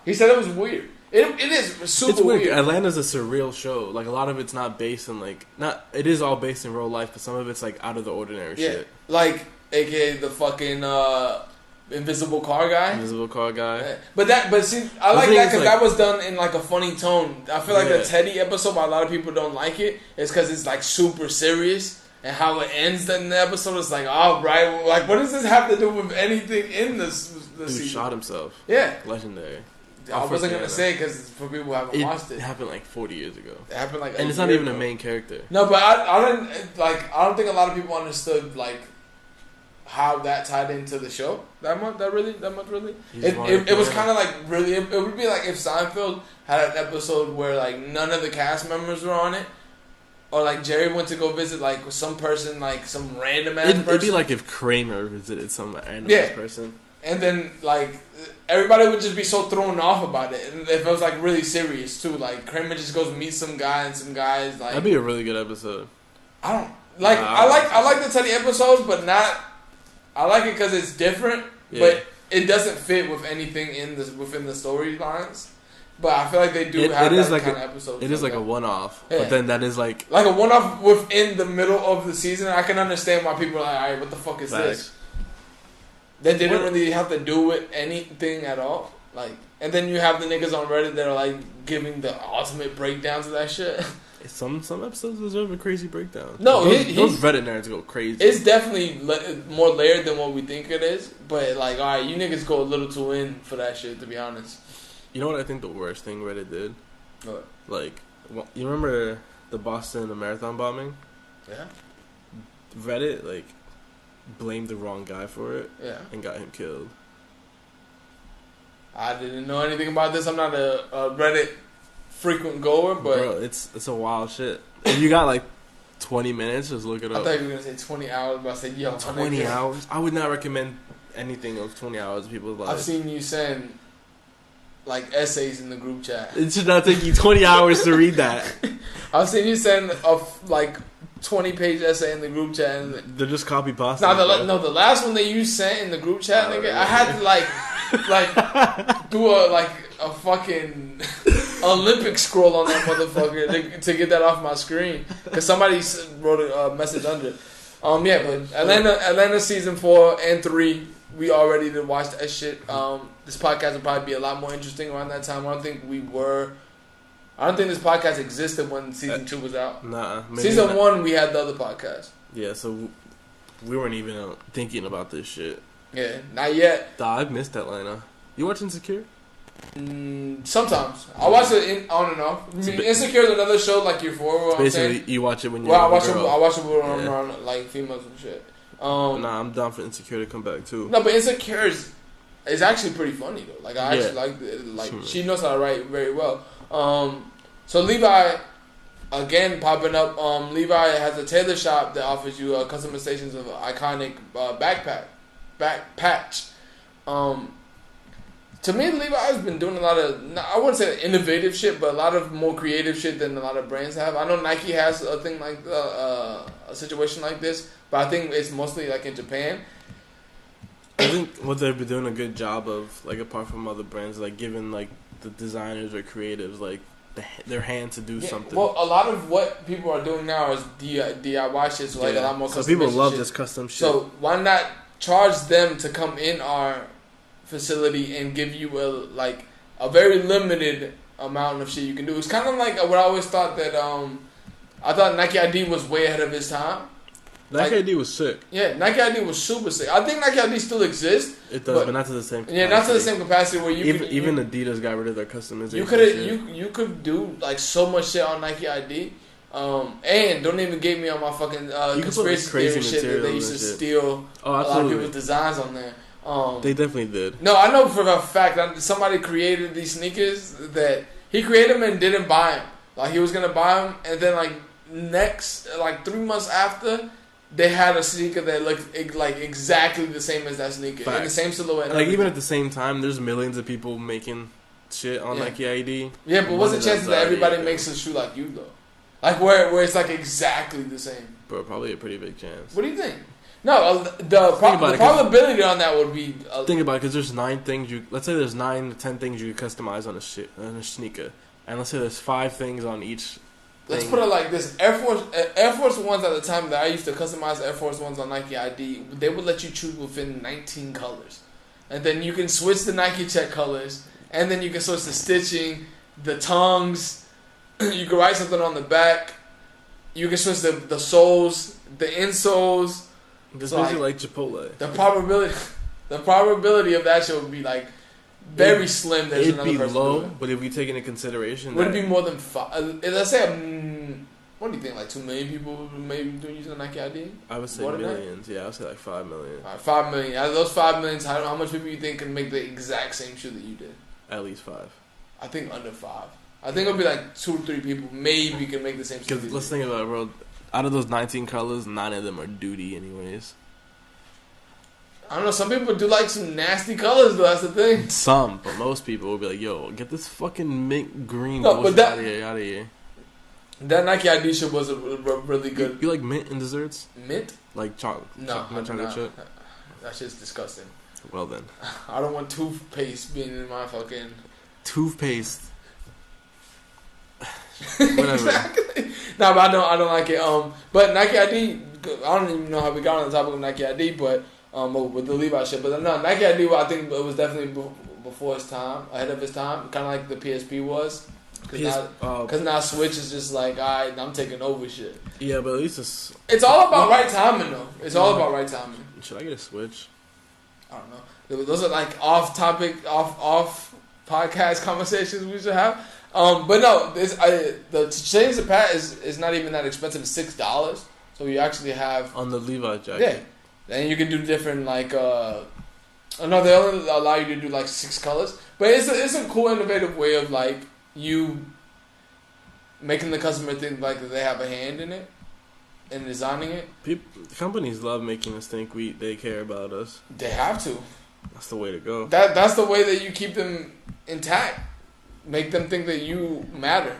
He said it was weird. It is super it's weird. weird. Atlanta's a surreal show. Like a lot of it's not based in like it is all based in real life, but some of it's like out of the ordinary shit. Like AKA the fucking invisible car guy. But see, I like that because that was done in like a funny tone. I feel like the Teddy episode, why a lot of people don't like it, is because it's like super serious. And how it ends in the episode is like, all right, like what does this have to do with anything in this Dude season? Shot himself. Yeah. Legendary. I wasn't gonna say because for people who haven't watched it, it happened like 40 years ago. It happened like, and it's not even a main character. No, but I don't think a lot of people understood like how that tied into the show that much. Really. It was kind of like really. It would be like if Seinfeld had an episode where like none of the cast members were on it, or like Jerry went to go visit like some person, like some random ass person. It'd be like if Kramer visited some random ass person. And then, like, everybody would just be so thrown off about it. And if it was, like, really serious, too. Like, Kramer just goes meet some guy and some guys, like... That'd be a really good episode. I don't... Like, I like the Teddy episodes, but not... I like it because it's different, but it doesn't fit with anything within the storylines. But I feel like they do have that kind of episode. It is like a one-off. Yeah. But then that is, like... Like a one-off within the middle of the season. I can understand why people are like, alright, what the fuck is this? That didn't really have to do with anything at all. Like, and then you have the niggas on Reddit that are like giving the ultimate breakdowns of that shit. Some episodes deserve a crazy breakdown. No, those Reddit nerds go crazy. It's definitely more layered than what we think it is. But like, all right, you niggas go a little too in for that shit. To be honest. You know what I think the worst thing Reddit did? What? Like, you remember the Boston Marathon bombing? Yeah. Reddit like blamed the wrong guy for it. Yeah. And got him killed. I didn't know anything about this. I'm not a Reddit frequent goer, but bro, it's a wild shit. If you got like 20 minutes, just look it up. I thought you were gonna say 20 hours, but I said 20 hours. I would not recommend anything of 20 hours. People like. I've seen you send like essays in the group chat. It should not take you 20 hours to read that. I've seen you send a like 20-page essay in the group chat. And they're just copy pasting. The last one that you sent in the group chat, nigga, I had to like do a fucking Olympic scroll on that motherfucker to get that off my screen because somebody wrote a message under it. But Atlanta season 4 and 3, we all ready to watch that shit. This podcast will probably be a lot more interesting around that time. I don't think we were I don't think this podcast existed when season 2 was out. Nah. Season 1, we had the other podcast. Yeah, so we weren't even thinking about this shit. Yeah, not yet. I missed Atlanta. You watch Insecure? Sometimes. I watch it on and off. I mean, Insecure is another show like Euphoria. Basically, you watch it when you're I watch it when I'm around like females and shit. Nah, I'm down for Insecure to come back too. No, but Insecure is actually pretty funny though. Like I actually like it. Like she knows how to write very well. So Levi, again popping up. Levi has a tailor shop that offers you customizations of iconic back patch. To me, Levi's been doing a lot of, I wouldn't say innovative shit, but a lot of more creative shit than a lot of brands have. I know Nike has a thing like a situation like this, but I think it's mostly like in Japan. I think what they've been doing a good job of, like apart from other brands, like giving like the designers or creatives like their hand to do something. Well, a lot of what people are doing now is DIY shit, so like a lot more. So people love this custom shit. So why not charge them to come in our facility and give you a very limited amount of shit you can do? It's kind of like what I always thought that I thought Nike ID was way ahead of his time. Nike ID was sick. Yeah, Nike ID was super sick. I think Nike ID still exists. It does, but not to the same capacity. Yeah, not to the same capacity where you even Adidas got rid of their customization. You could do like so much shit on Nike ID. And don't even get me on my fucking conspiracy theory shit that they used to steal a lot of people's designs on there. They definitely did. No, I know for a fact that somebody created these sneakers that he created them and didn't buy them. Like he was gonna buy them, and then like 3 months after, they had a sneaker that looked like exactly the same as that sneaker, in the same silhouette. Like even at the same time, there's millions of people making shit on Nike ID. Yeah, but what's the chances that everybody makes a shoe like you though? Like where it's like exactly the same? Bro, probably a pretty big chance. What do you think? No, the probability on that would be. Think about it, because there's 9 things let's say there's 9 to 10 things you could customize on a sneaker, and let's say there's 5 things on each. Let's put it like this: Air Force Ones at the time that I used to customize Air Force Ones on Nike ID, they would let you choose within 19 colors, and then you can switch the Nike Check colors, and then you can switch the stitching, the tongues. You can write something on the back. You can switch the soles, the insoles. It's basically like Chipotle. The probability of that shit would be like very slim. There's it'd be low, but if we take into consideration, would it be more than 5? Let's say, what do you think? Like 2 million people maybe doing using Nike ID? I would say millions. Yeah, I would say like 5 million. All right, 5 million. Out of those 5 millions, how much people you think can make the exact same shoe that you did? At least 5. I think under 5. I think it'll be like 2 or 3 people maybe can make the same shoe. Because let's think about it, bro. Out of those 19 colors, 9 of them are duty anyways. I don't know. Some people do like some nasty colors, though. That's the thing. Some, but most people will be like, "Yo, get this fucking mint green bullshit out of here." That Nike ID shit was a really good. You like mint in desserts? Mint? Like chocolate? No, chocolate chip. That shit's disgusting. Well then, I don't want toothpaste being in my fucking toothpaste. Whatever. Exactly. No, but I don't like it. But Nike ID, I don't even know how we got on the topic of Nike ID, but with the Levi shit. But no, Nike ID, I think it was definitely before his time, ahead of his time, kind of like the PSP was. Because now Switch is just like, alright, I'm taking over shit. Yeah, but at least it's all about right timing, though. It's all about right timing. Should I get a Switch? I don't know. Those are like off-topic, off podcast conversations we should have. But no, to change the pad is not even that expensive. It's $6. So you actually have on the Levi jacket. Yeah, and you can do different like. No, they only allow you to do like 6 colors, but it's a cool, innovative way of like you making the customer think like that they have a hand in it and designing it. Companies love making us think they care about us. They have to. That's the way to go. That's the way that you keep them intact. Make them think that you matter.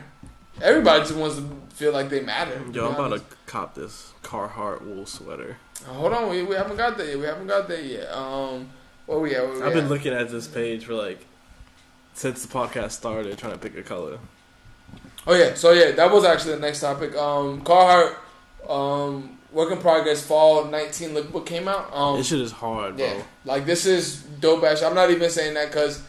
Everybody just wants to feel like they matter. Yo, I'm about to cop this Carhartt wool sweater. Hold on, we haven't got that yet. Where we at? I've been looking at this page for like since the podcast started, trying to pick a color. Oh yeah, so yeah, that was actually the next topic. Carhartt, work in progress, fall 19 lookbook came out. This shit is hard, bro. Yeah, like this is dope ass. I'm not even saying that because,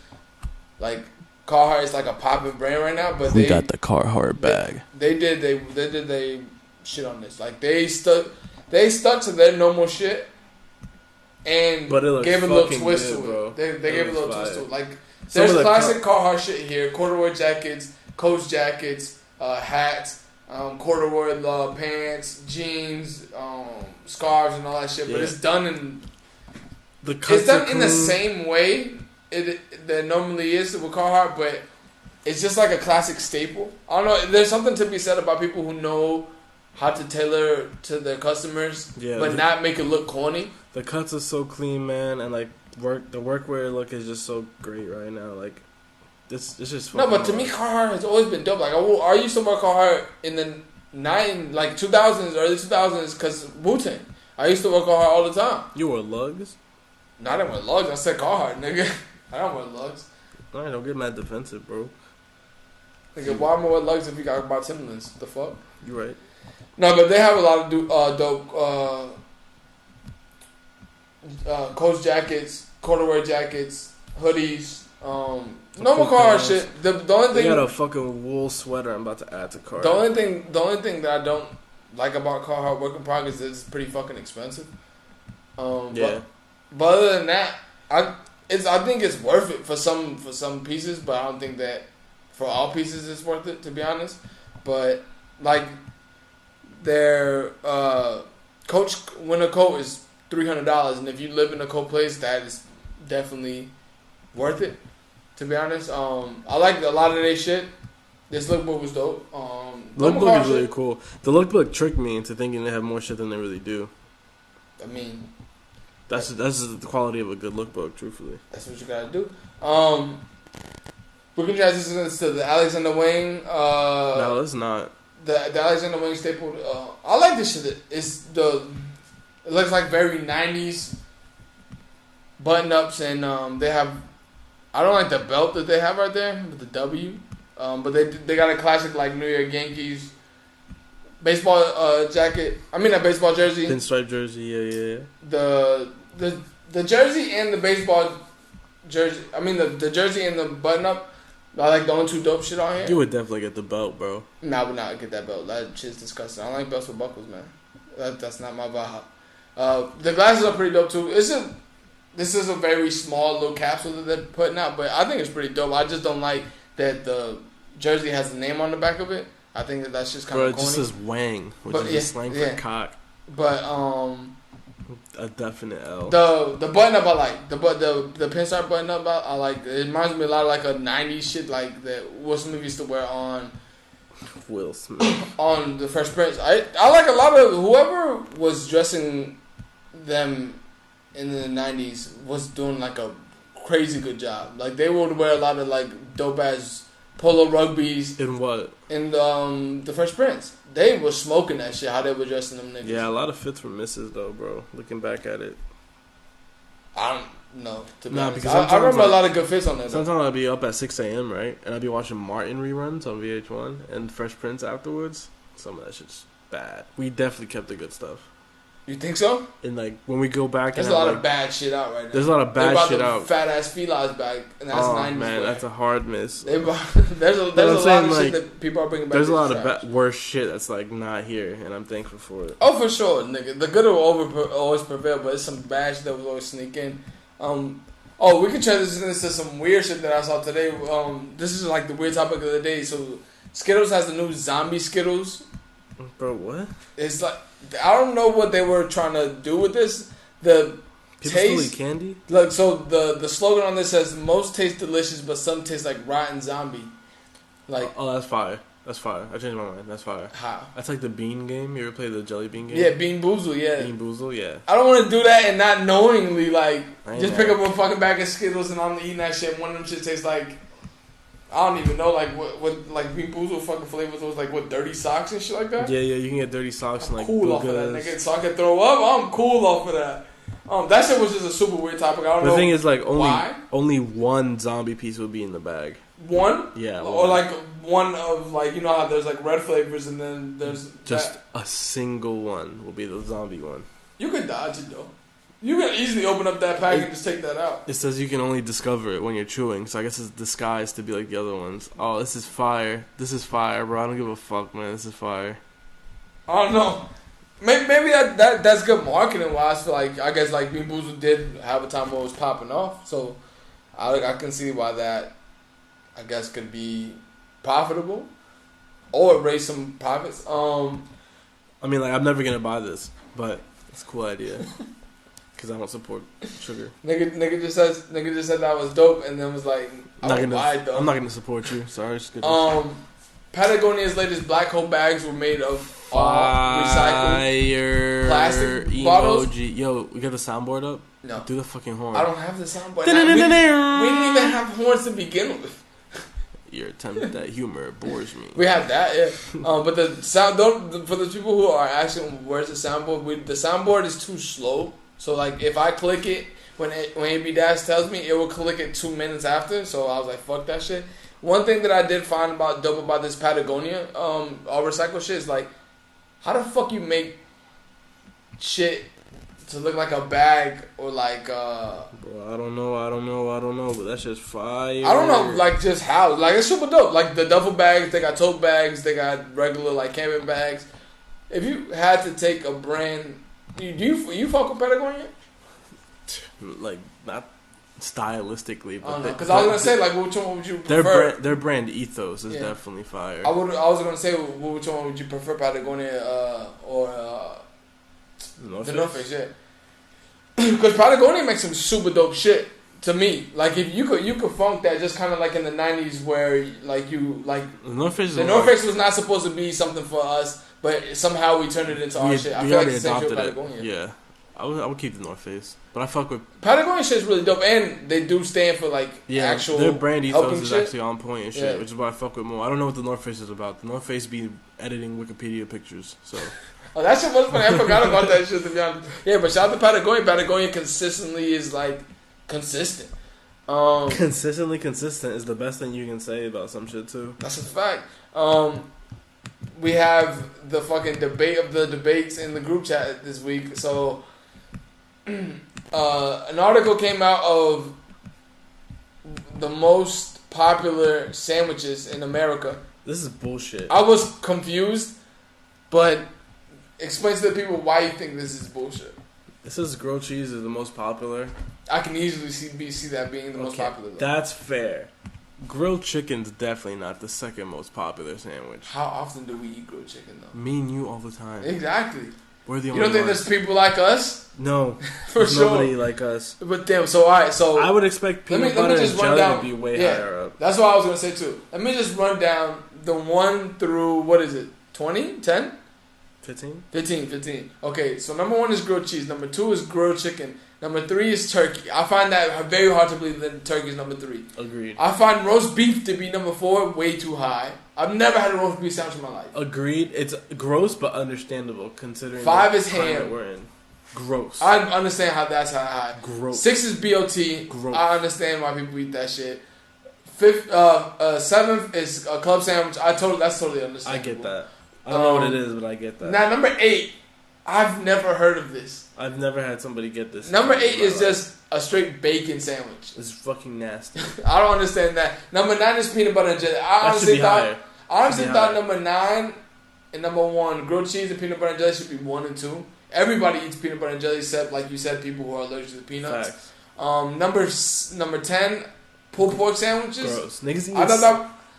like, Carhartt is like a popping brand right now, but Who got the Carhartt bag? They did shit on this. Like they stuck to their normal shit and gave a little twist to it. They gave a little twist to it. Like there's classic Carhartt shit here: corduroy jackets, Coach jackets, hats, corduroy pants, jeans, scarves, and all that shit. But it's done in the same way that normally is with Carhartt, but it's just like a classic staple. I don't know. There's something to be said about people who know how to tailor to their customers, but not make it look corny. The cuts are so clean, man, and like the workwear look is just so great right now. Like it's just no, but to me, Carhartt has always been dope. Like I used to wear Carhartt in the 2000s, early 2000s, because Wu-Tang. I used to wear Carhartt all the time. You wore lugs? No, I didn't wear lugs. I said Carhartt, nigga. I don't wear lugs. Alright, don't get mad defensive, bro. Nigga, why am I wear lugs if you got about Timberlands? What the fuck? You right. No, but they have a lot of dope Coach jackets, corduroy jackets, hoodies, normal Carhartt shit. The only thing they got a fucking wool sweater I'm about to add to Carhartt. The only thing that I don't like about Carhartt work in progress is it's pretty fucking expensive. But other than that, I think it's worth it for some pieces, but I don't think that for all pieces it's worth it, to be honest. But like their Coach winter coat is $300, and if you live in a cold place, that is definitely worth it, to be honest. I like a lot of their shit. This lookbook was dope. Lookbook is really cool. The lookbook tricked me into thinking they have more shit than they really do. I mean, that's the quality of a good lookbook, truthfully. That's what you gotta do. We can transition to the Alexander Wang. No, it's not. The Alexander Wang staple. I like this shit. It looks like very 90s button ups, and they have. I don't like the belt that they have right there with the W, but they got a classic like New York Yankees baseball jacket. I mean a baseball jersey. Pinstripe jersey, yeah. The jersey and the baseball jersey. I mean the jersey and the button up. I like the only two dope shit on here. You would definitely get the belt, bro. Nah, I would not get that belt. That shit's disgusting. I don't like belts with buckles, man. That's not my vibe. The glasses are pretty dope too. This is a very small little capsule that they're putting out, but I think it's pretty dope. I just don't like that the jersey has the name on the back of it. I think that that's just kind of corny. Bro, it just says Wang, which is slang for cock. But a definite L. The button up I like. The pinstripe button up I like. It reminds me a lot of like a 90s shit like that Will Smith used to wear on Will Smith on the Fresh Prince. I like a lot of whoever was dressing them in the 90s was doing like a crazy good job. Like they would wear a lot of like dope ass polo rugbies. In what? In the Fresh Prince. They were smoking that shit, how they were dressing them niggas. Yeah, a lot of fits were misses though, bro. Looking back at it. I don't know, to be honest. I remember a lot of good fits on there. Sometimes I'd be up at 6 a.m., right? And I'd be watching Martin reruns on VH1 and Fresh Prince afterwards. Some of that shit's bad. We definitely kept the good stuff. You think so? And like when we go back, there's a lot of bad shit out right now. There's a lot of bad shit out. Fat ass felines back, and that's 90s. Man, that's a hard miss. There's a lot of shit that people are bringing back. There's a lot of worse shit that's like not here, and I'm thankful for it. Oh, for sure, nigga. The good will always prevail, but it's some bad shit that will always sneak in. We can transition into some weird shit that I saw today. This is like the weird topic of the day. So Skittles has the new zombie Skittles. Bro, what? It's like I don't know what they were trying to do with this. The people taste, still eat candy. Look, so the slogan on this says most taste delicious, but some taste like rotten zombie. Like that's fire. That's fire. I changed my mind. That's fire. How? That's like the bean game. You ever play the jelly bean game? Yeah, Bean Boozle. Yeah, Bean Boozle. Yeah. I don't want to do that and not knowingly just pick up a fucking bag of Skittles and I'm eating that shit. One of them shit tastes like. I don't even know, like, what like, Bean Boozle fucking flavors was, like, what, dirty socks and shit like that? Yeah, you can get dirty socks and, like, cool off of that, nigga, so I can throw up, I'm cool off of that. That shit was just a super weird topic, I don't know the thing is, like, why. Only one zombie piece would be in the bag. One? Yeah. Or, like, one of, like, you know how there's, like, red flavors and then there's... Just a single one will be the zombie one. You could dodge it, though. You can easily open up that pack and just take that out. It says you can only discover it when you're chewing, so I guess it's disguised to be like the other ones. Oh, this is fire. This is fire, bro. I don't give a fuck, man. This is fire. I don't know. Maybe that's good marketing wise. Like I guess like Bean Boozled did have a time where it was popping off, so I can see why that I guess could be profitable or raise some profits. I mean, like I'm never gonna buy this, but it's a cool idea because I don't support sugar. Nigga just said that was dope, and then was like, I'm not gonna support you. Sorry. Patagonia's latest black hole bags were made of recycled plastic emoji. bottles. Yo, we got the soundboard up? No. Do the fucking horn. I don't have the soundboard. We didn't even have horns to begin with. Your attempt at humor bores me. We have that, yeah. But the sound, for the people who are asking where's the soundboard, the soundboard is too slow. So like if I click it when AB Dash tells me, it will click it 2 minutes after. So I was like, fuck that shit. One thing that I did find dope about this Patagonia, all recycled shit is like, how the fuck you make shit to look like a bag or like Bro, I don't know, but that's just fire. I don't know, like just how, like it's super dope. Like the duffel bags, they got tote bags, they got regular like camping bags. If you had to take a brand, do you fuck with Patagonia? Like not stylistically, but because I was gonna say like which one would you prefer? Their brand ethos is definitely fire. I was gonna say which one would you prefer, Patagonia or the North Face, yeah. Because Patagonia makes some super dope shit to me. Like if you could funk that just kind of like in the 90s where like you like the North Face was not supposed to be something for us, but somehow we turned it into our shit. I feel like the same shit with Patagonia. Yeah. I would keep the North Face, but I fuck with Patagonia shit is really dope, and they do stand for like actual. Their brand ethos is shit. actually on point and shit, which is why I fuck with more. I don't know what the North Face is about. The North Face be editing Wikipedia pictures, so. Oh, that shit was funny. I forgot about that shit, to be honest. Yeah, but shout out to Patagonia. Patagonia consistently is like consistent. Consistently consistent is the best thing you can say about some shit too. That's a fact. We have the fucking debate of the debates in the group chat this week. So. An article came out of the most popular sandwiches in America. This is bullshit. I was confused, but explain to the people why you think this is bullshit. It says grilled cheese is the most popular. I can easily see that being the most popular. Though. That's fair. Grilled chicken's definitely not the second most popular sandwich. How often do we eat grilled chicken, though? Me and you all the time. Exactly. We're the only You don't think there's people like us? No. For sure. Nobody like us. But damn, so alright, so... I would expect peanut butter and jelly to be way higher up. That's what I was going to say too. Let me just run down the 1 through, what is it, 20? 10? 15? 15. Okay, so number 1 is grilled cheese. Number 2 is grilled chicken. Number 3 is turkey. I find that very hard to believe that turkey is number 3. Agreed. I find roast beef to be number 4 way too high. I've never had a roast beef sandwich in my life. Agreed. It's gross but understandable considering 5 is the time ham. that we're in. Gross. I understand how that's high. Gross. 6 is BOT. Gross. I understand why people eat that shit. 7th is a club sandwich. That's totally understandable. I get that. I don't know what it is, but I get that. Now, number 8, I've never heard of this. I've never had somebody get this. Number 8 is just a straight bacon sandwich. It's fucking nasty. I don't understand that. Number 9 is peanut butter and jelly. I honestly thought number 9 and number 1, grilled cheese and peanut butter and jelly should be 1 and 2. Everybody eats peanut butter and jelly except, like you said, people who are allergic to peanuts. Facts. Number 10, pulled pork sandwiches. Gross. Niggas eat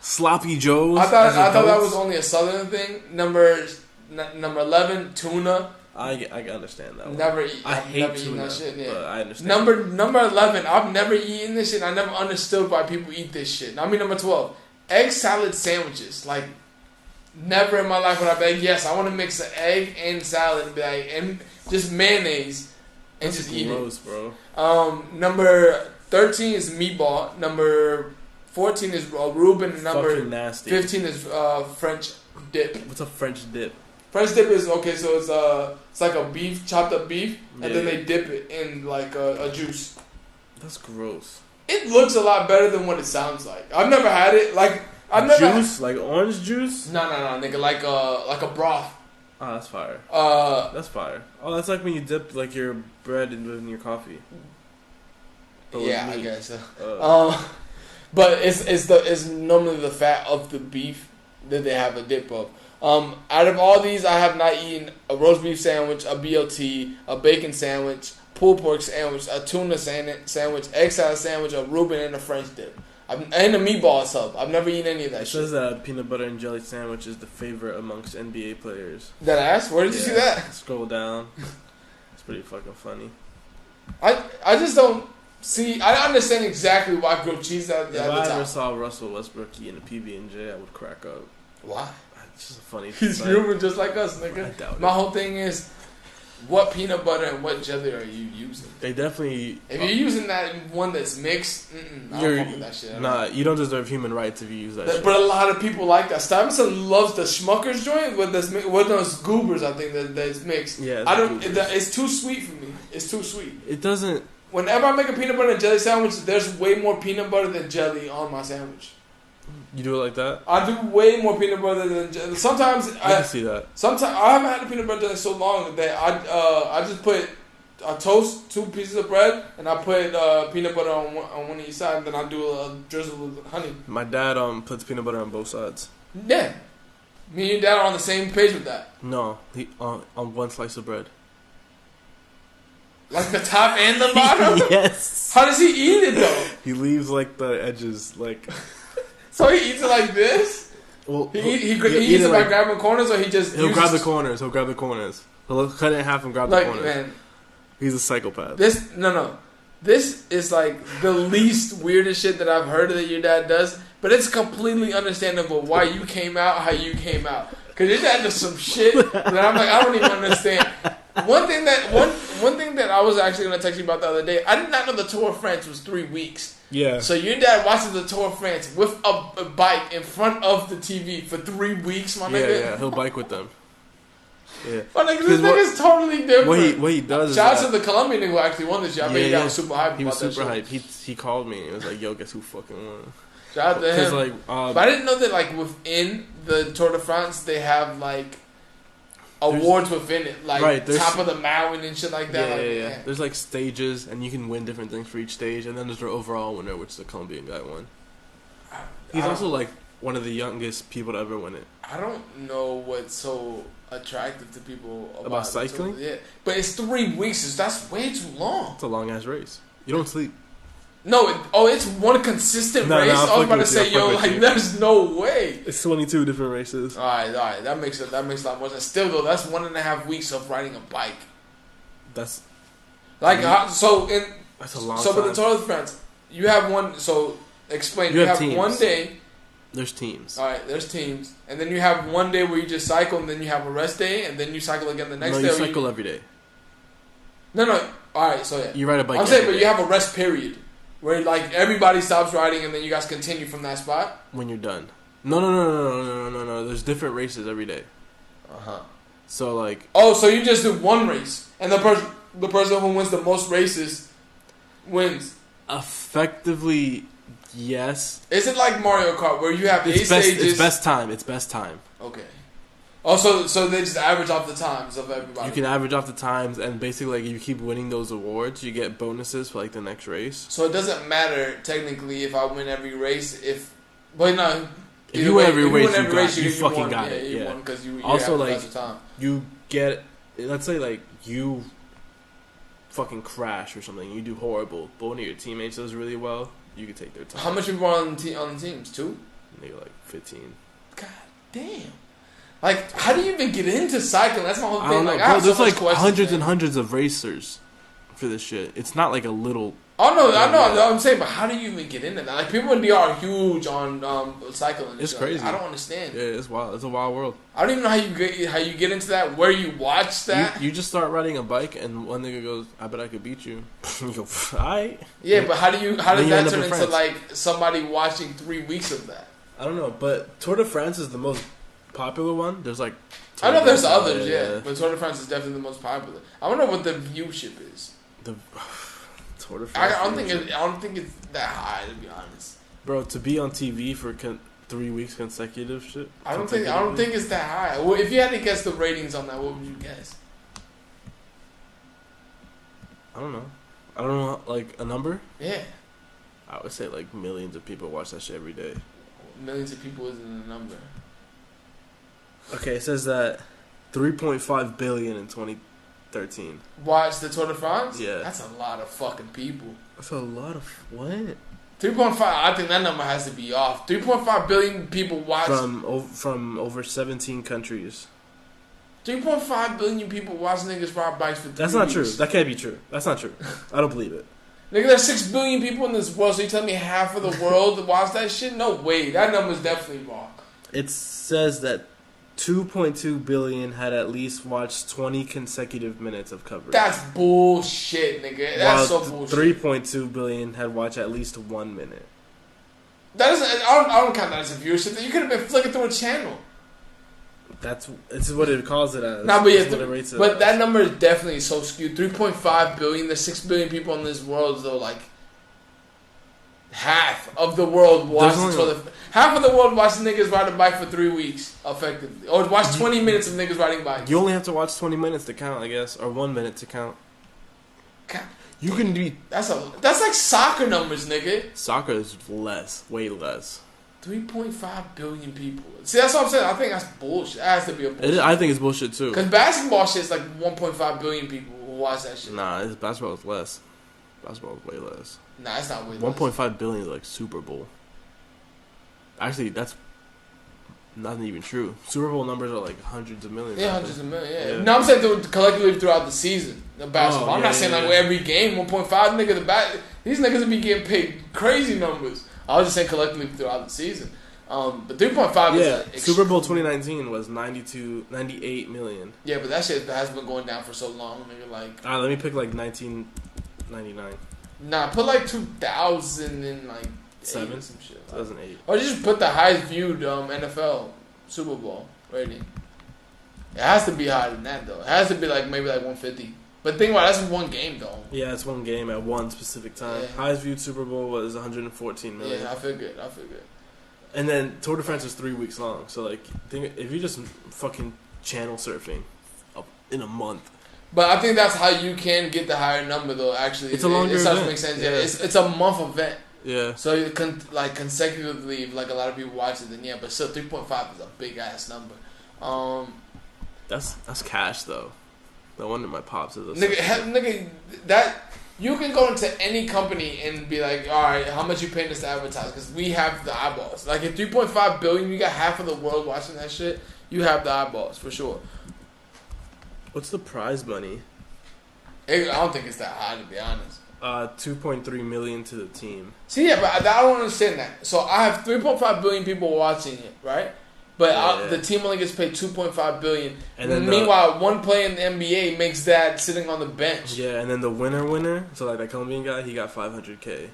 sloppy joes. I thought that was only a southern thing. Number 11, tuna. I understand that one. I hate tuna, that shit. Yeah. But I understand. Number 11, I've never eaten this shit. I never understood why people eat this shit. I mean, number 12, egg salad sandwiches. Like, never in my life would I be like, yes, I want to mix an egg and salad and be like, and just mayonnaise and That's just eat gross, it. Bro. Number 13 is meatball. Number 14 is Reuben. And number 15 is French dip. What's a French dip? French dip is so it's like a chopped up beef, and then they dip it in like a juice. That's gross. It looks a lot better than what it sounds like. I've never had it. Like I've never juice, like orange juice. No, nigga, like a broth. Oh, that's fire. That's fire. Oh, that's like when you dip like your bread in your coffee. But yeah, I guess so. But it's normally the fat of the beef that they have a dip of. Out of all these, I have not eaten a roast beef sandwich, a BLT, a bacon sandwich, pulled pork sandwich, a tuna sandwich, egg salad sandwich, a Reuben, and a French dip. And a meatball sub. I've never eaten any of that shit. It says that peanut butter and jelly sandwich is the favorite amongst NBA players. That ass? Where did you see that? Scroll down. It's pretty fucking funny. I just don't see. I understand exactly why grilled cheese at the top. If I ever top. saw Russell Westbrook eating a PB&J, I would crack up. Why? It's just a funny. He's human just like us, nigga. I doubt My it. whole thing is, what peanut butter and what jelly are you using? They definitely. If you're using that one that's mixed, I don't fuck with that shit. Nah, you don't deserve human rights if you use that shit. But a lot of people like that. Stevenson loves the Schmucker's joint with those goobers. I think that's mixed. Yeah, I don't. It's too sweet for me. It's too sweet. It doesn't. Whenever I make a peanut butter and jelly sandwich, there's way more peanut butter than jelly on my sandwich. You do it like that? I do way more peanut butter than jelly. Sometimes I can see that. Sometimes I haven't had a peanut butter jelly so long that I just put I toast 2 pieces of bread and I put peanut butter on one of each side, and then I do a drizzle with honey. My dad puts peanut butter on both sides. Yeah, me and your dad are on the same page with that. No, he on one slice of bread. Like the top and the bottom. Yes. How does he eat it though? He leaves like the edges like. So he eats it like this? Well, he eats it by grabbing corners, or he just... He'll grab the corners. He'll cut it in half and grab the corners. Man, he's a psychopath. This is like the least weirdest shit that I've heard that your dad does, but it's completely understandable why you came out how you came out. Because your dad does some shit that I'm like, I don't even understand. One thing that I was actually going to text you about the other day, I did not know the Tour of France was 3 weeks. Yeah. So your dad watches the Tour of France with a bike in front of the TV for 3 weeks, my nigga. Yeah, he'll bike with them. Yeah. But like, this nigga's totally different. What he does Shout is out to the Colombian nigga who actually won this year. I bet he got super hyped. He was about super that hyped. He called me and was like, "Yo, guess who fucking won?" Shout out to him. Like, but I didn't know that like within the Tour de France they have like awards within it, like top of the mountain and shit like that. Yeah. There's like stages, and you can win different things for each stage, and then there's the overall winner, which the Colombian guy won. He's also like one of the youngest people to ever win it. I don't know what's so attractive to people about cycling. Yeah, but it's 3 weeks. That's way too long. It's a long ass race. You don't sleep. No, it's one consistent race. I was about to say, there's no way. It's 22 different races. All right, that makes a lot more sense. Still though, that's 1.5 weeks of riding a bike. That's like that's a long time. So with the Tour de France, you have one. So explain. You have teams. 1 day. There's teams. All right, there's teams, and then you have 1 day where you just cycle, and then you have a rest day, and then you cycle again the next day. No, you cycle every day. No. All right, so yeah, you ride a bike. I'm saying, but you have a rest period. Where like everybody stops riding and then you guys continue from that spot? When you're done. No. There's different races every day. So like. Oh, so you just do one race and the person who wins the most races wins. Effectively, yes. Is it like Mario Kart where you have 8 stages? It's best time. Okay. Oh, so they just average off the times of everybody. You can average off the times, and basically, like, if you keep winning those awards, you get bonuses for like the next race. So it doesn't matter technically if I win every race. If you win every race, you fucking won. Got it. You Yeah. won because you also like the time. You get. Let's say like you fucking crash or something. You do horrible, but one of your teammates does really well. You can take their time. How much people are on the teams? 2? Maybe like 15. God damn. Like, how do you even get into cycling? That's my whole thing. I don't know. Like, Bro, I have there's so much like questions, hundreds man. and hundreds of racers for this shit. It's not like a little. Oh no, I know. I'm saying, but how do you even get into that? Like, people in DR are huge on cycling. It's crazy. Like, I don't understand. Yeah, it's wild. It's a wild world. I don't even know how you get into that. Where you watch that? You just start riding a bike, and one nigga goes, "I bet I could beat you." You go, "Alright." Yeah, but how does that turn into France. like somebody watching 3 weeks of that? I don't know, but Tour de France is the most popular one. There's like. I know there's others, yeah, but Tour de France is definitely the most popular. I wonder what the viewership is. The Tour de France. I don't think it's that high, to be honest. Bro, to be on TV for 3 weeks consecutive shit. I don't think it's that high. Well, if you had to guess the ratings on that, what would you guess? I don't know, like a number. Yeah, I would say like millions of people watch that shit every day. millions of people isn't a number. Okay, it says that 3.5 billion in 2013. Watch the Tour de France? Yeah. That's a lot of fucking people. That's a lot of what? 3.5, I think that number has to be off. 3.5 billion people watch. From over 17 countries. 3.5 billion people watch niggas ride bikes for 3 That's not weeks. true. That can't be true. That's not true. I don't believe it. Nigga, there's 6 billion people in this world, so you tell me half of the world watch that shit? No way. That number's definitely wrong. It says that 2.2 billion had at least watched 20 consecutive minutes of coverage. That's bullshit, nigga. That's While so bullshit. 3.2 billion had watched at least 1 minute. That doesn't. I don't count that as a viewership. You could have been flicking through a channel. It's what it calls it as. Nah, but yeah, That's what it rates it but as. that number is definitely so skewed. 3.5 billion. There's 6 billion people in this world, though. Like half of the world watches. Half of the world watches niggas ride a bike for 3 weeks, effectively, or watch 20 minutes of niggas riding bikes. You only have to watch 20 minutes to count, I guess, or 1 minute to count. God, You can be. that's like soccer numbers, nigga. Soccer is less, way less. 3.5 billion people. See, that's what I'm saying. I think that's bullshit. That has to be a bullshit. I think it's bullshit too. Because basketball shit is like 1.5 billion people who watch that shit. Nah, basketball is less. Basketball is way less. Nah, it's not way 1.5 billion is like Super Bowl. Actually, that's not even true. Super Bowl numbers are like hundreds of millions. Yeah, hundreds of millions. Yeah. No, I'm saying collectively throughout the season. The basketball. I'm not saying like every game 1.5 nigga. These niggas will be getting paid crazy numbers. I was just saying collectively throughout the season. But 3.5 is like Super Bowl 2019 was 98 million. Yeah, but that shit has been going down for so long, nigga. Like, alright, let me pick like 1999. Nah, put like 2000 and like 7 some shit. 2008. Or just put the highest viewed NFL Super Bowl rating. It has to be higher than that though. It has to be like maybe like 150. But think about it, that's one game though. Yeah, it's one game at one specific time. Yeah. Highest viewed Super Bowl was 114 million. Yeah, I feel good. And then Tour de France is 3 weeks long. So like, if you just fucking channel surfing in a month. But I think that's how you can get the higher number though. Actually, it's a longer it starts event. to make sense. Yeah. It's a month event. Yeah. So you can like consecutively, if like a lot of people watch it, then yeah. But still, 3.5 is a big ass number. That's cash though. No wonder my pops is a nigga, that you can go into any company and be like, all right, how much you paying us to advertise? Because we have the eyeballs. Like, at 3.5 billion, you got half of the world watching that shit. You have the eyeballs for sure. What's the prize money? I don't think it's that high, to be honest. 2.3 million to the team. See, yeah, but I don't understand that. So I have 3.5 billion people watching it, right? But the team only gets paid 2.5 billion. And then meanwhile, one player in the NBA makes that sitting on the bench. Yeah, and then the winner, so like that Colombian guy, he got 500K.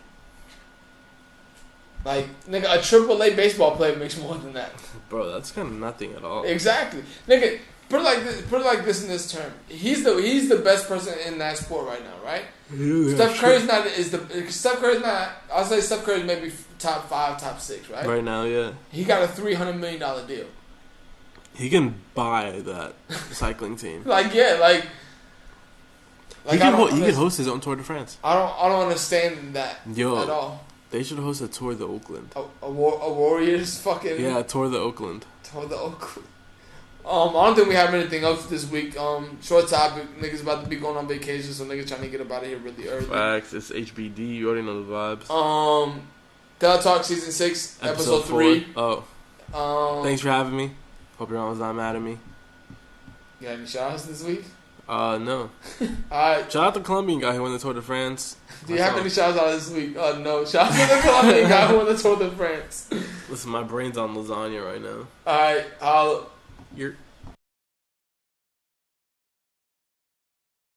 Like, nigga, a AAA baseball player makes more than that. Bro, that's kind of nothing at all. Exactly, nigga. Put it like this in this term. He's the best person in that sport right now, right? Yeah, Steph Curry's not. I'll say Steph Curry's maybe top 5, top 6, right? Right now, yeah. He got a $300 million deal. He can buy that cycling team. Like, yeah, like he can host his own Tour de France. I don't understand that at all. They should host a Tour de Oakland. A Warriors fucking Tour de Oakland. I don't think we have anything else this week. Short topic. Niggas about to be going on vacation, so niggas trying to get up out of here really early. Facts. It's HBD. You already know the vibes. Telatalk season 6, episode 3. Oh. Thanks for having me. Hope your mom was not mad at me. You got any shout-outs this week? No. Alright. Shout out the Colombian guy who won the Tour de France. Do you have any shout-outs this week? No. Shout out to the Colombian guy who won the Tour de France. Listen, my brain's on lasagna right now. Alright. You're